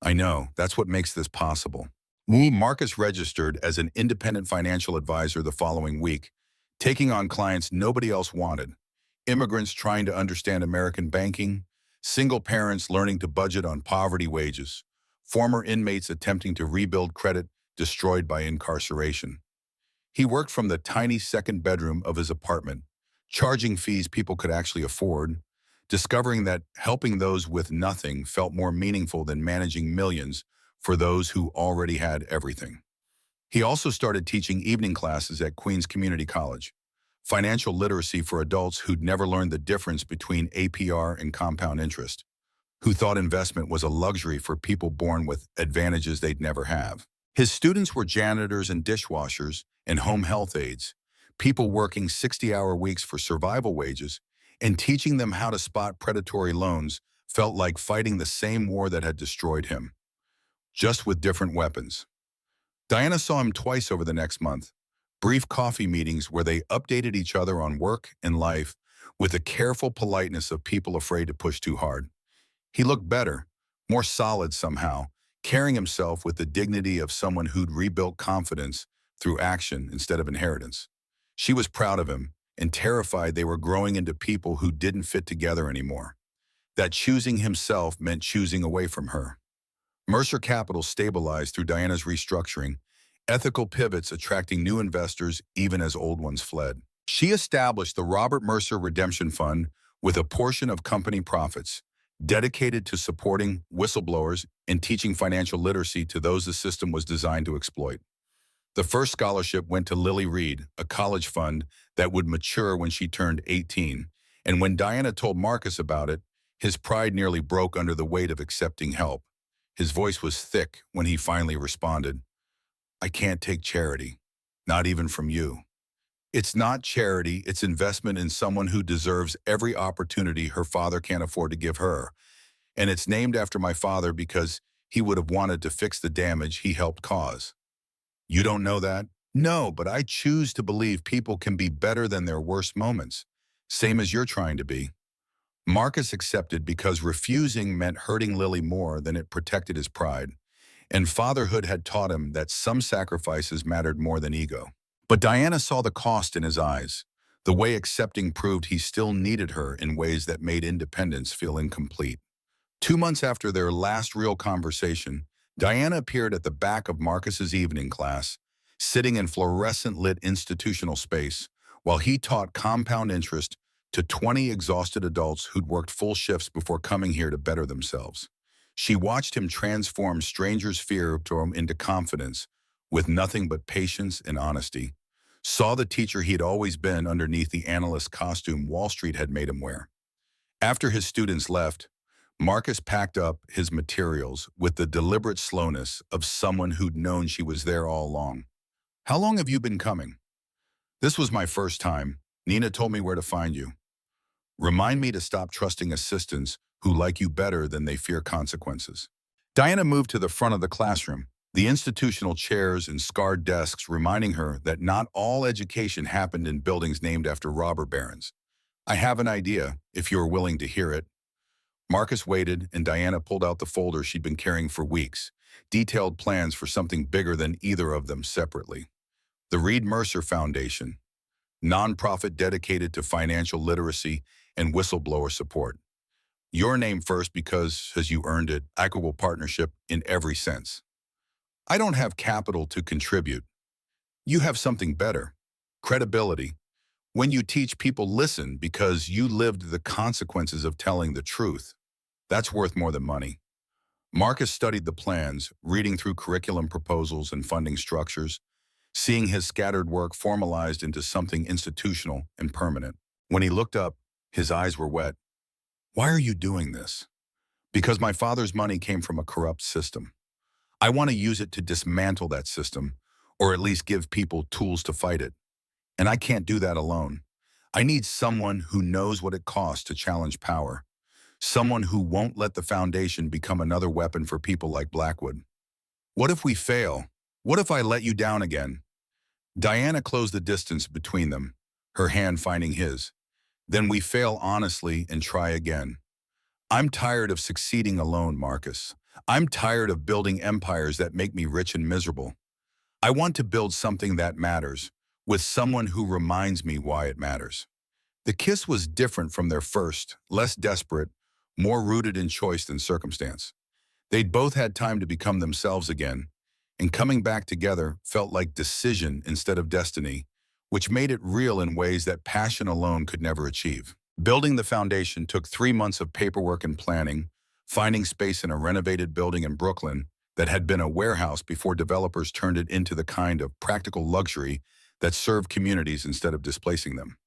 "I know, that's what makes this possible." Marcus registered as an independent financial advisor the following week, taking on clients nobody else wanted. Immigrants trying to understand American banking, single parents learning to budget on poverty wages, former inmates attempting to rebuild credit destroyed by incarceration. He worked from the tiny second bedroom of his apartment, charging fees people could actually afford, discovering that helping those with nothing felt more meaningful than managing millions for those who already had everything. He also started teaching evening classes at Queens Community College, financial literacy for adults who'd never learned the difference between APR and compound interest, who thought investment was a luxury for people born with advantages they'd never have. His students were janitors and dishwashers and home health aides, people working 60-hour weeks for survival wages, and teaching them how to spot predatory loans felt like fighting the same war that had destroyed him, just with different weapons. Diana saw him twice over the next month, brief coffee meetings where they updated each other on work and life with the careful politeness of people afraid to push too hard. He looked better, more solid somehow, carrying himself with the dignity of someone who'd rebuilt confidence through action instead of inheritance. She was proud of him, and terrified they were growing into people who didn't fit together anymore. That choosing himself meant choosing away from her. Mercer Capital stabilized through Diana's restructuring, ethical pivots attracting new investors even as old ones fled. She established the Robert Mercer Redemption Fund with a portion of company profits, dedicated to supporting whistleblowers and teaching financial literacy to those the system was designed to exploit. The first scholarship went to Lily Reed, a college fund that would mature when she turned 18. And when Diana told Marcus about it, his pride nearly broke under the weight of accepting help. His voice was thick when he finally responded, "I can't take charity, not even from you." It's not charity, it's investment in someone who deserves every opportunity her father can't afford to give her. And it's named after my father because he would have wanted to fix the damage he helped cause. You don't know that? No, but I choose to believe people can be better than their worst moments, same as you're trying to be. Marcus accepted because refusing meant hurting Lily more than it protected his pride, and fatherhood had taught him that some sacrifices mattered more than ego. But Diana saw the cost in his eyes, the way accepting proved he still needed her in ways that made independence feel incomplete. 2 months after their last real conversation, Diana appeared at the back of Marcus's evening class, sitting in fluorescent-lit institutional space, while he taught compound interest to 20 exhausted adults who'd worked full shifts before coming here to better themselves. She watched him transform strangers' fear of him into confidence, with nothing but patience and honesty. Saw the teacher he'd always been underneath the analyst costume Wall Street had made him wear. After his students left, Marcus packed up his materials with the deliberate slowness of someone who'd known she was there all along. "How long have you been coming?" "This was my first time. Nina told me where to find you. Remind me to stop trusting assistants who like you better than they fear consequences." Diana moved to the front of the classroom, the institutional chairs and scarred desks reminding her that not all education happened in buildings named after robber barons. "I have an idea, if you're willing to hear it." Marcus waited, and Diana pulled out the folder she'd been carrying for weeks, detailed plans for something bigger than either of them separately. The Reed Mercer Foundation, nonprofit dedicated to financial literacy and whistleblower support. Your name first because, as you earned it, equitable partnership in every sense. I don't have capital to contribute. You have something better. Credibility. When you teach, people listen because you lived the consequences of telling the truth. That's worth more than money. Marcus studied the plans, reading through curriculum proposals and funding structures, seeing his scattered work formalized into something institutional and permanent. When he looked up, his eyes were wet. "Why are you doing this?" "Because my father's money came from a corrupt system. I want to use it to dismantle that system, or at least give people tools to fight it. And I can't do that alone. I need someone who knows what it costs to challenge power. Someone who won't let the foundation become another weapon for people like Blackwood." "What if we fail? What if I let you down again?" Diana closed the distance between them, her hand finding his. "Then we fail honestly and try again. I'm tired of succeeding alone, Marcus. I'm tired of building empires that make me rich and miserable. I want to build something that matters, with someone who reminds me why it matters." The kiss was different from their first, less desperate, more rooted in choice than circumstance. They'd both had time to become themselves again, and coming back together felt like decision instead of destiny, which made it real in ways that passion alone could never achieve. Building the foundation took 3 months of paperwork and planning, finding space in a renovated building in Brooklyn that had been a warehouse before developers turned it into the kind of practical luxury that served communities instead of displacing them.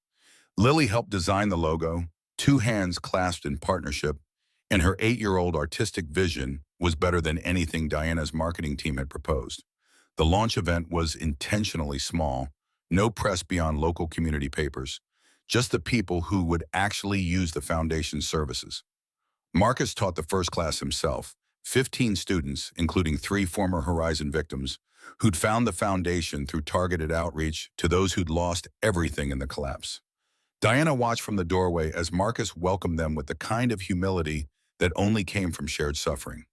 Lily helped design the logo, two hands clasped in partnership, and her 8-year-old artistic vision was better than anything Diana's marketing team had proposed. The launch event was intentionally small, no press beyond local community papers, just the people who would actually use the foundation's services. Marcus taught the first class himself, 15 students, including 3 former Horizon victims, who'd found the foundation through targeted outreach to those who'd lost everything in the collapse. Diana watched from the doorway as Marcus welcomed them with the kind of humility that only came from shared suffering.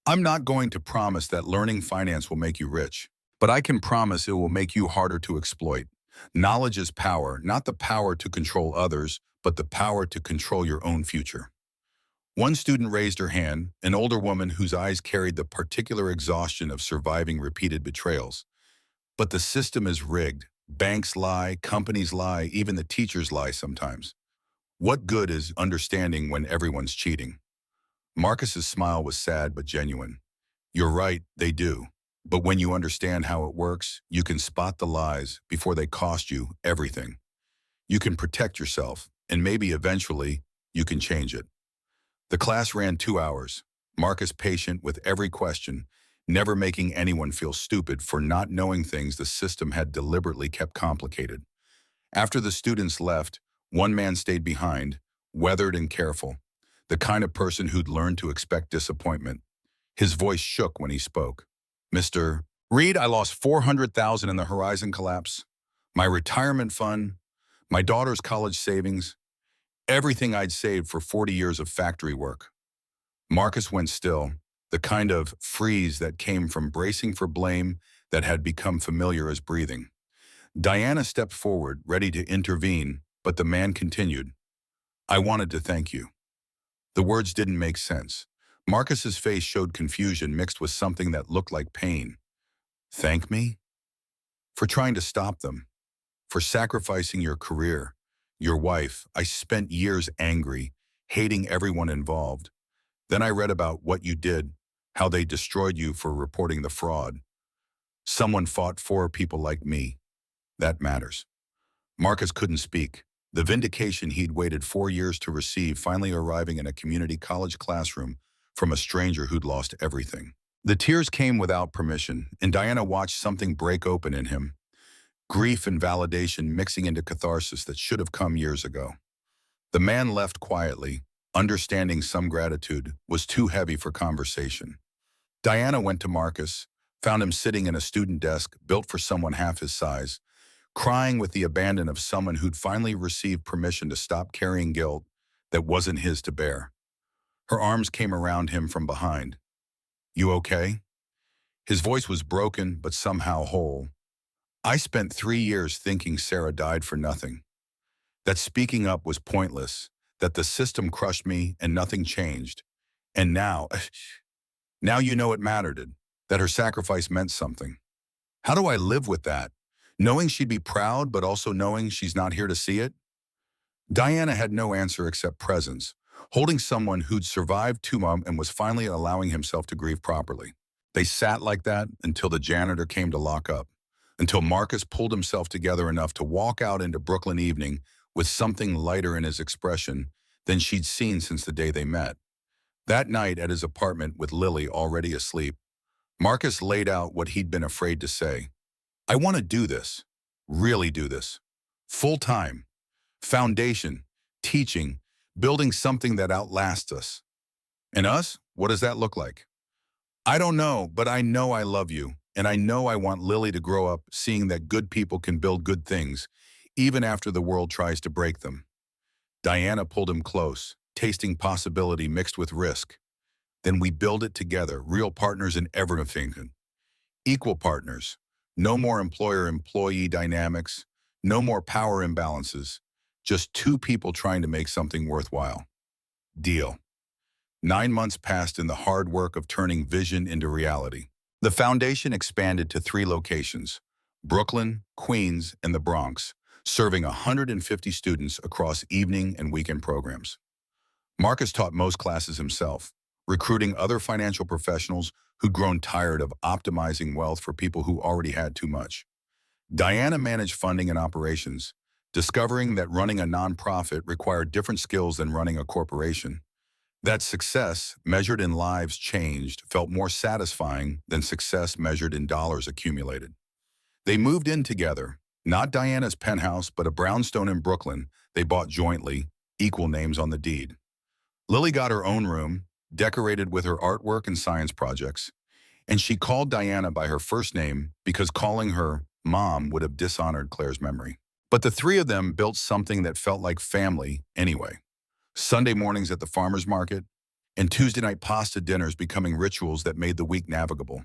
"I'm not going to promise that learning finance will make you rich, but I can promise it will make you harder to exploit. Knowledge is power, not the power to control others, but the power to control your own future. One student raised her hand, an older woman whose eyes carried the particular exhaustion of surviving repeated betrayals. But the system is rigged. Banks lie, companies lie, even the teachers lie sometimes. What good is understanding when everyone's cheating? Marcus's smile was sad but genuine. You're right, they do. But when you understand how it works, you can spot the lies before they cost you everything. You can protect yourself, and maybe eventually, you can change it. The class ran 2 hours. Marcus patient with every question, never making anyone feel stupid for not knowing things the system had deliberately kept complicated. After the students left, one man stayed behind, weathered and careful, the kind of person who'd learned to expect disappointment. His voice shook when he spoke. Mr. Reed, I lost 400,000 in the Horizon collapse. My retirement fund, my daughter's college savings, everything I'd saved for 40 years of factory work. Marcus went still, the kind of freeze that came from bracing for blame that had become familiar as breathing. Diana stepped forward, ready to intervene, but the man continued. I wanted to thank you. The words didn't make sense. Marcus's face showed confusion mixed with something that looked like pain. Thank me? For trying to stop them. For sacrificing your career. Your wife. I spent years angry, hating everyone involved. Then I read about what you did, how they destroyed you for reporting the fraud. Someone fought for people like me. That matters. Marcus couldn't speak. The vindication he'd waited 4 years to receive finally arriving in a community college classroom from a stranger who'd lost everything. The tears came without permission, and Diana watched something break open in him. Grief and validation mixing into catharsis that should have come years ago. The man left quietly, understanding some gratitude was too heavy for conversation. Diana went to Marcus, found him sitting in a student desk built for someone half his size, crying with the abandon of someone who'd finally received permission to stop carrying guilt that wasn't his to bear. Her arms came around him from behind. You okay? His voice was broken, but somehow whole. I spent 3 years thinking Sarah died for nothing. That speaking up was pointless, that the system crushed me and nothing changed. And now, now you know it mattered, that her sacrifice meant something. How do I live with that? Knowing she'd be proud, but also knowing she's not here to see it? Diana had no answer except presence, holding someone who'd survived 2 months and was finally allowing himself to grieve properly. They sat like that until the janitor came to lock up, until Marcus pulled himself together enough to walk out into Brooklyn evening with something lighter in his expression than she'd seen since the day they met. That night at his apartment with Lily already asleep, Marcus laid out what he'd been afraid to say. I want to do this, really do this, full time, foundation, teaching, building something that outlasts us. And us, what does that look like? I don't know, but I know I love you, and I know I want Lily to grow up seeing that good people can build good things, even after the world tries to break them. Diana pulled him close, tasting possibility mixed with risk. Then we build it together, real partners in everything. Equal partners. No more employer-employee dynamics, no more power imbalances, just 2 people trying to make something worthwhile. Deal. 9 months passed in the hard work of turning vision into reality. The foundation expanded to 3 locations, Brooklyn, Queens, and the Bronx, serving 150 students across evening and weekend programs. Marcus taught most classes himself, recruiting other financial professionals who'd grown tired of optimizing wealth for people who already had too much. Diana managed funding and operations, discovering that running a nonprofit required different skills than running a corporation. That success, measured in lives changed, felt more satisfying than success measured in dollars accumulated. They moved in together, not Diana's penthouse, but a brownstone in Brooklyn they bought jointly, equal names on the deed. Lily got her own room, decorated with her artwork and science projects, and she called Diana by her first name because calling her Mom would have dishonored Claire's memory. But the 3 of them built something that felt like family anyway. Sunday mornings at the farmer's market, and Tuesday night pasta dinners becoming rituals that made the week navigable.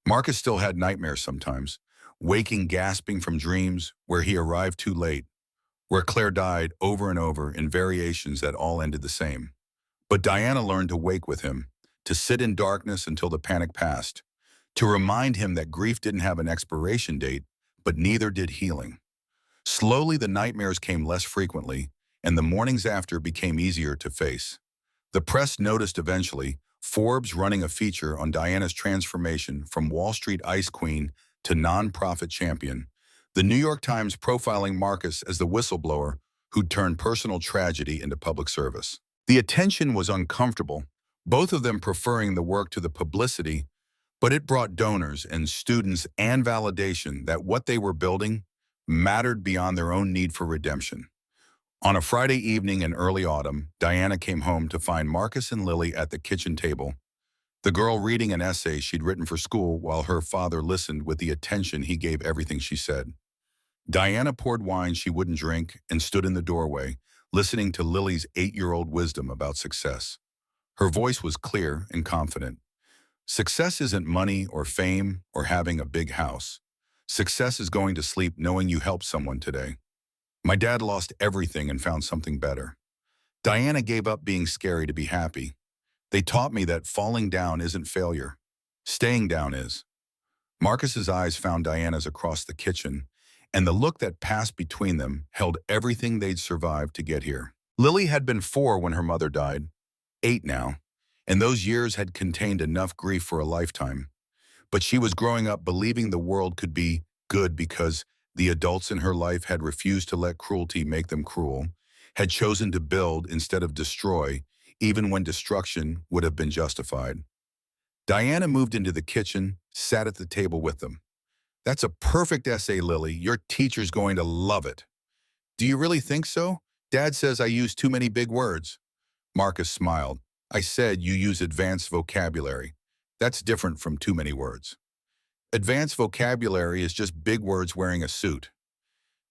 Marcus still had nightmares sometimes, waking gasping from dreams where he arrived too late, where Claire died over and over in variations that all ended the same. But Diana learned to wake with him, to sit in darkness until the panic passed, to remind him that grief didn't have an expiration date, but neither did healing. Slowly, the nightmares came less frequently, and the mornings after became easier to face. The press noticed eventually, Forbes running a feature on Diana's transformation from Wall Street ice queen to nonprofit champion. The New York Times profiling Marcus as the whistleblower who'd turned personal tragedy into public service. The attention was uncomfortable, both of them preferring the work to the publicity, but it brought donors and students and validation that what they were building mattered beyond their own need for redemption. On a Friday evening in early autumn, Diana came home to find Marcus and Lily at the kitchen table, the girl reading an essay she'd written for school while her father listened with the attention he gave everything she said. Diana poured wine she wouldn't drink and stood in the doorway, listening to Lily's 8-year-old wisdom about success. Her voice was clear and confident. Success isn't money or fame or having a big house. Success is going to sleep knowing you helped someone today. My dad lost everything and found something better. Diana gave up being scary to be happy. They taught me that falling down isn't failure. Staying down is. Marcus's eyes found Diana's across the kitchen, and the look that passed between them held everything they'd survived to get here. Lily had been 4 when her mother died, 8 now, and those years had contained enough grief for a lifetime. But she was growing up believing the world could be good because the adults in her life had refused to let cruelty make them cruel, had chosen to build instead of destroy, even when destruction would have been justified. Diana moved into the kitchen, sat at the table with them. "That's a perfect essay, Lily. Your teacher's going to love it." "Do you really think so? Dad says I use too many big words." Marcus smiled. "I said you use advanced vocabulary. That's different from too many words." "Advanced vocabulary is just big words wearing a suit."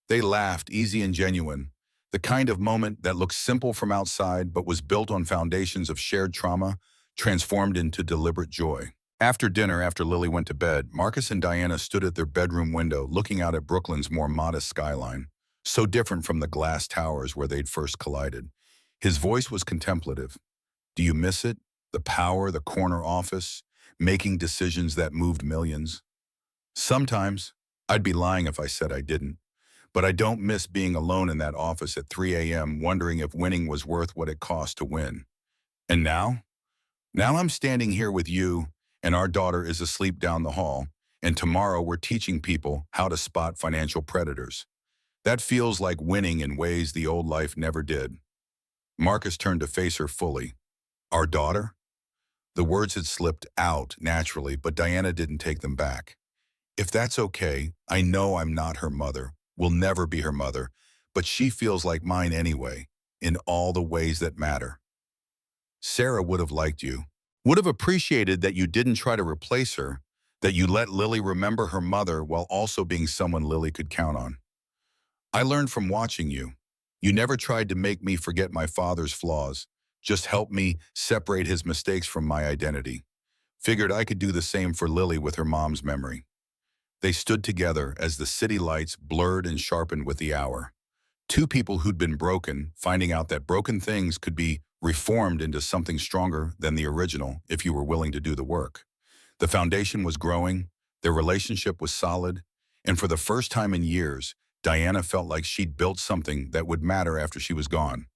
They laughed, easy and genuine, the kind of moment that looked simple from outside but was built on foundations of shared trauma, transformed into deliberate joy. After dinner, after Lily went to bed, Marcus and Diana stood at their bedroom window looking out at Brooklyn's more modest skyline, so different from the glass towers where they'd first collided. His voice was contemplative. "Do you miss it? The power, the corner office, making decisions that moved millions?" "Sometimes. I'd be lying if I said I didn't. But I don't miss being alone in that office at 3 a.m. wondering if winning was worth what it cost to win. And now? Now I'm standing here with you, and our daughter is asleep down the hall, and tomorrow we're teaching people how to spot financial predators. That feels like winning in ways the old life never did." Marcus turned to face her fully. "Our daughter?" The words had slipped out naturally, but Diana didn't take them back. "If that's okay, I know I'm not her mother, will never be her mother, but she feels like mine anyway, in all the ways that matter. Sarah would have liked you, would have appreciated that you didn't try to replace her, that you let Lily remember her mother while also being someone Lily could count on. I learned from watching you. You never tried to make me forget my father's flaws, just helped me separate his mistakes from my identity. Figured I could do the same for Lily with her mom's memory." They stood together as the city lights blurred and sharpened with the hour. Two people who'd been broken, finding out that broken things could be reformed into something stronger than the original if you were willing to do the work. The foundation was growing, their relationship was solid, and for the first time in years, Diana felt like she'd built something that would matter after she was gone.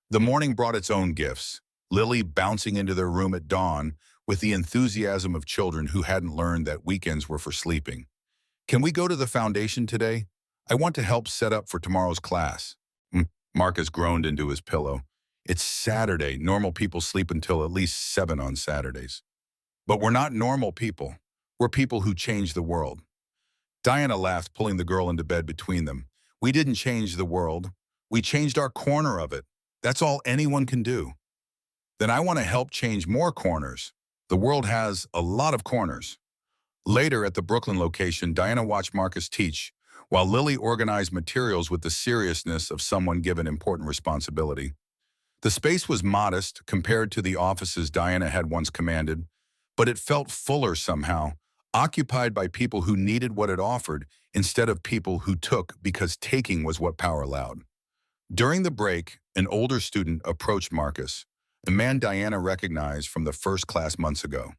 The morning brought its own gifts, Lily bouncing into their room at dawn with the enthusiasm of children who hadn't learned that weekends were for sleeping. "Can we go to the foundation today? I want to help set up for tomorrow's class." Marcus groaned into his pillow. "It's Saturday. Normal people sleep until at least 7 on Saturdays." "But we're not normal people. We're people who change the world." Diana laughed, pulling the girl into bed between them. "We didn't change the world. We changed our corner of it. That's all anyone can do." "Then I want to help change more corners. The world has a lot of corners." Later at the Brooklyn location, Diana watched Marcus teach, while Lily organized materials with the seriousness of someone given important responsibility. The space was modest compared to the offices Diana had once commanded, but it felt fuller somehow, occupied by people who needed what it offered instead of people who took because taking was what power allowed. During the break, an older student approached Marcus, a man Diana recognized from the first class months ago.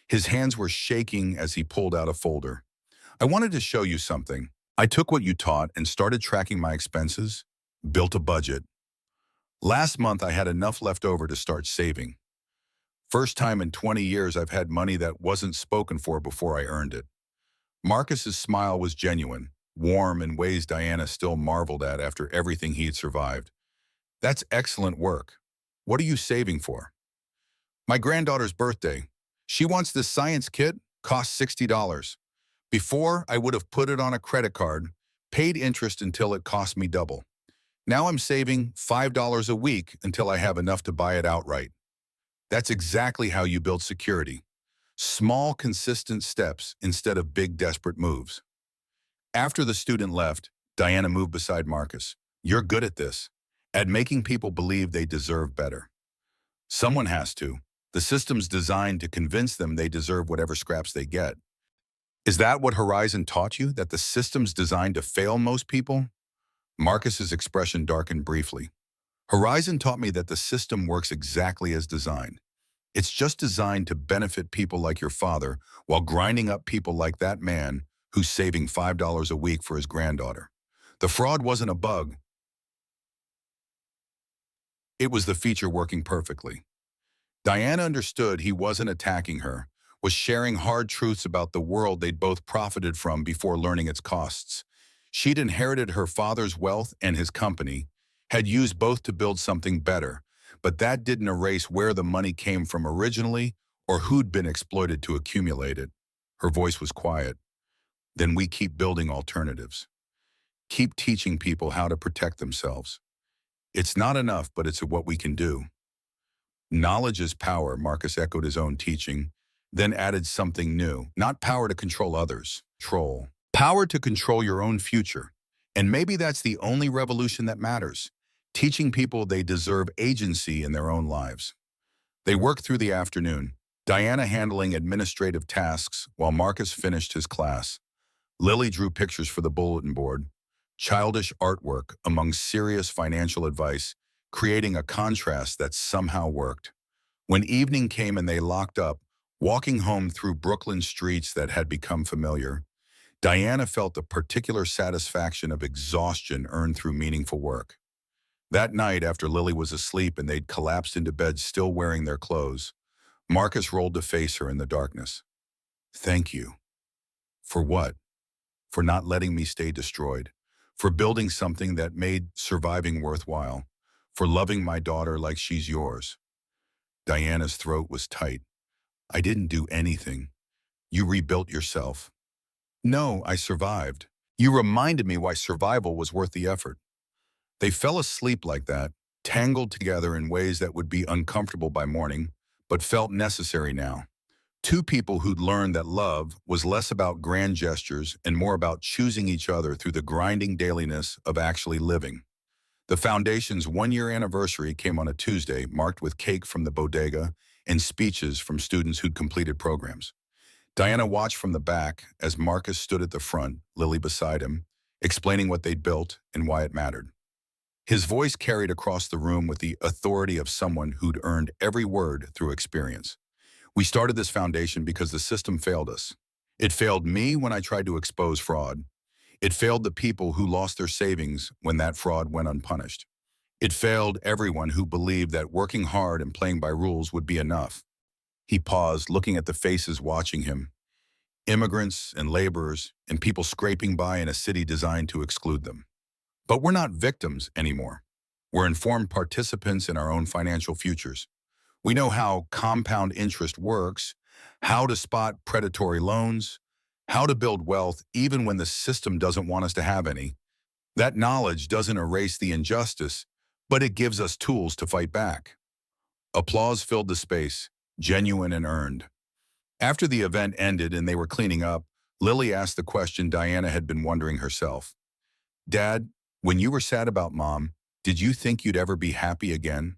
His hands were shaking as he pulled out a folder. I wanted to show you something. I took what you taught and started tracking my expenses, built a budget. Last month, I had enough left over to start saving. First time in 20 years I've had money that wasn't spoken for before I earned it. Marcus's smile was genuine, warm in ways Diana still marveled at after everything he had survived. That's excellent work. What are you saving for? My granddaughter's birthday. She wants this science kit, costs $60. Before, I would have put it on a credit card, paid interest until it cost me double. Now I'm saving $5 a week until I have enough to buy it outright. That's exactly how you build security. Small, consistent steps instead of big, desperate moves. After the student left, Diana moved beside Marcus. You're good at this, at making people believe they deserve better. Someone has to. The system's designed to convince them they deserve whatever scraps they get. Is that what Horizon taught you, that the system's designed to fail most people? Marcus's expression darkened briefly. Horizon taught me that the system works exactly as designed. It's just designed to benefit people like your father while grinding up people like that man who's saving $5 a week for his granddaughter. The fraud wasn't a bug. It was the feature working perfectly. Diana understood he wasn't attacking her, was sharing hard truths about the world they'd both profited from before learning its costs. She'd inherited her father's wealth and his company, had used both to build something better, but that didn't erase where the money came from originally or who'd been exploited to accumulate it. Her voice was quiet. Then we keep building alternatives. Keep teaching people how to protect themselves. It's not enough, but it's what we can do. Knowledge is power, Marcus echoed his own teaching, then added something new. Not power to control others, control. Power to control your own future. And maybe that's the only revolution that matters. Teaching people they deserve agency in their own lives. They worked through the afternoon, Diana handling administrative tasks while Marcus finished his class. Lily drew pictures for the bulletin board, childish artwork among serious financial advice, creating a contrast that somehow worked. When evening came and they locked up, walking home through Brooklyn streets that had become familiar, Diana felt a particular satisfaction of exhaustion earned through meaningful work. That night, after Lily was asleep and they'd collapsed into bed still wearing their clothes, Marcus rolled to face her in the darkness. Thank you. For what? For not letting me stay destroyed. For building something that made surviving worthwhile. For loving my daughter like she's yours. Diana's throat was tight. I didn't do anything. You rebuilt yourself. No, I survived. You reminded me why survival was worth the effort. They fell asleep like that, tangled together in ways that would be uncomfortable by morning, but felt necessary now. Two people who'd learned that love was less about grand gestures and more about choosing each other through the grinding dailiness of actually living. The Foundation's one-year anniversary came on a Tuesday, marked with cake from the bodega and speeches from students who'd completed programs. Diana watched from the back as Marcus stood at the front, Lily beside him, explaining what they'd built and why it mattered. His voice carried across the room with the authority of someone who'd earned every word through experience. We started this foundation because the system failed us. It failed me when I tried to expose fraud. It failed the people who lost their savings when that fraud went unpunished. It failed everyone who believed that working hard and playing by rules would be enough. He paused, looking at the faces watching him. Immigrants and laborers and people scraping by in a city designed to exclude them. But we're not victims anymore. We're informed participants in our own financial futures. We know how compound interest works, how to spot predatory loans, how to build wealth even when the system doesn't want us to have any. That knowledge doesn't erase the injustice, but it gives us tools to fight back. Applause filled the space, genuine and earned. After the event ended and they were cleaning up, Lily asked the question Diana had been wondering herself. Dad, when you were sad about Mom, did you think you'd ever be happy again?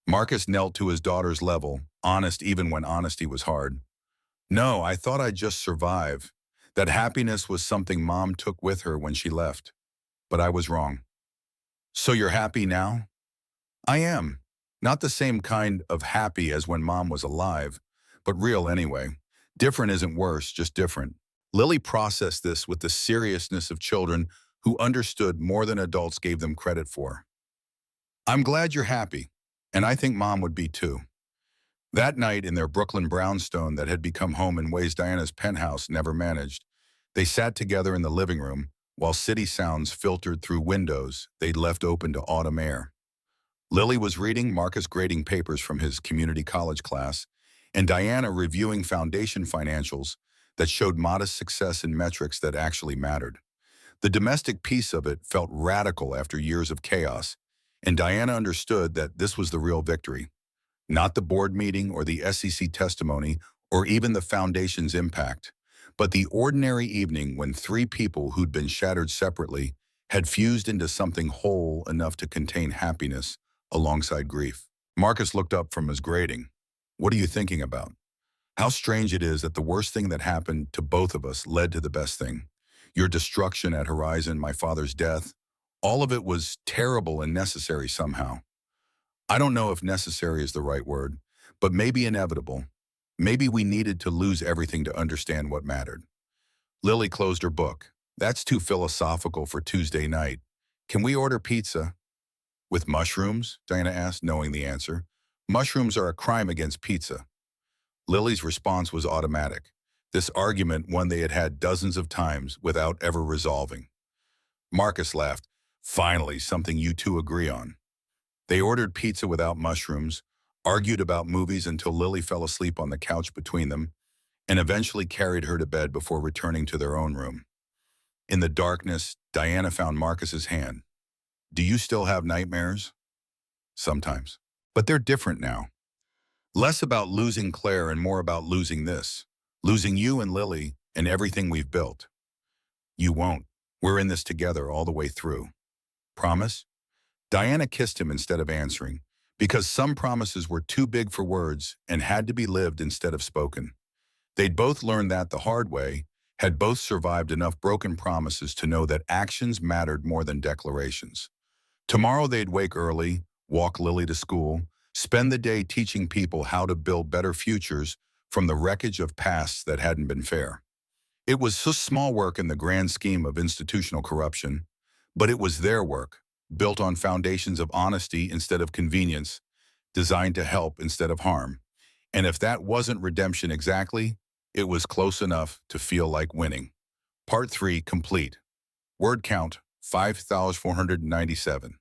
Marcus knelt to his daughter's level, honest even when honesty was hard. No, I thought I'd just survive. That happiness was something Mom took with her when she left. But I was wrong. So you're happy now? I am. Not the same kind of happy as when Mom was alive, but real anyway. Different isn't worse, just different. Lily processed this with the seriousness of children who understood more than adults gave them credit for. I'm glad you're happy, and I think Mom would be too. That night in their Brooklyn brownstone that had become home in ways Diana's penthouse never managed, they sat together in the living room while city sounds filtered through windows they'd left open to autumn air. Lily was reading Marcus grading papers from his community college class, and Diana reviewing foundation financials that showed modest success in metrics that actually mattered. The domestic piece of it felt radical after years of chaos, and Diana understood that this was the real victory. Not the board meeting or the SEC testimony or even the foundation's impact, but the ordinary evening when three people who'd been shattered separately had fused into something whole enough to contain happiness alongside grief. Marcus looked up from his grading. What are you thinking about? How strange it is that the worst thing that happened to both of us led to the best thing. Your destruction at Horizon, my father's death, all of it was terrible and necessary somehow. I don't know if necessary is the right word, but maybe inevitable. Maybe we needed to lose everything to understand what mattered. Lily closed her book. That's too philosophical for Tuesday night. Can we order pizza? With mushrooms? Diana asked, knowing the answer. Mushrooms are a crime against pizza. Lily's response was automatic. This argument, one they had had dozens of times without ever resolving. Marcus laughed. Finally, something you two agree on. They ordered pizza without mushrooms, argued about movies until Lily fell asleep on the couch between them, and eventually carried her to bed before returning to their own room. In the darkness, Diana found Marcus's hand. Do you still have nightmares? Sometimes. But they're different now. Less about losing Claire and more about losing this. Losing you and Lily and everything we've built. You won't. We're in this together all the way through. Promise? Diana kissed him instead of answering, because some promises were too big for words and had to be lived instead of spoken. They'd both learned that the hard way, had both survived enough broken promises to know that actions mattered more than declarations. Tomorrow they'd wake early, walk Lily to school, spend the day teaching people how to build better futures from the wreckage of pasts that hadn't been fair. It was so small work in the grand scheme of institutional corruption, but it was their work, built on foundations of honesty instead of convenience, designed to help instead of harm. And if that wasn't redemption exactly, it was close enough to feel like winning. Part 3 complete. Word count 5,497.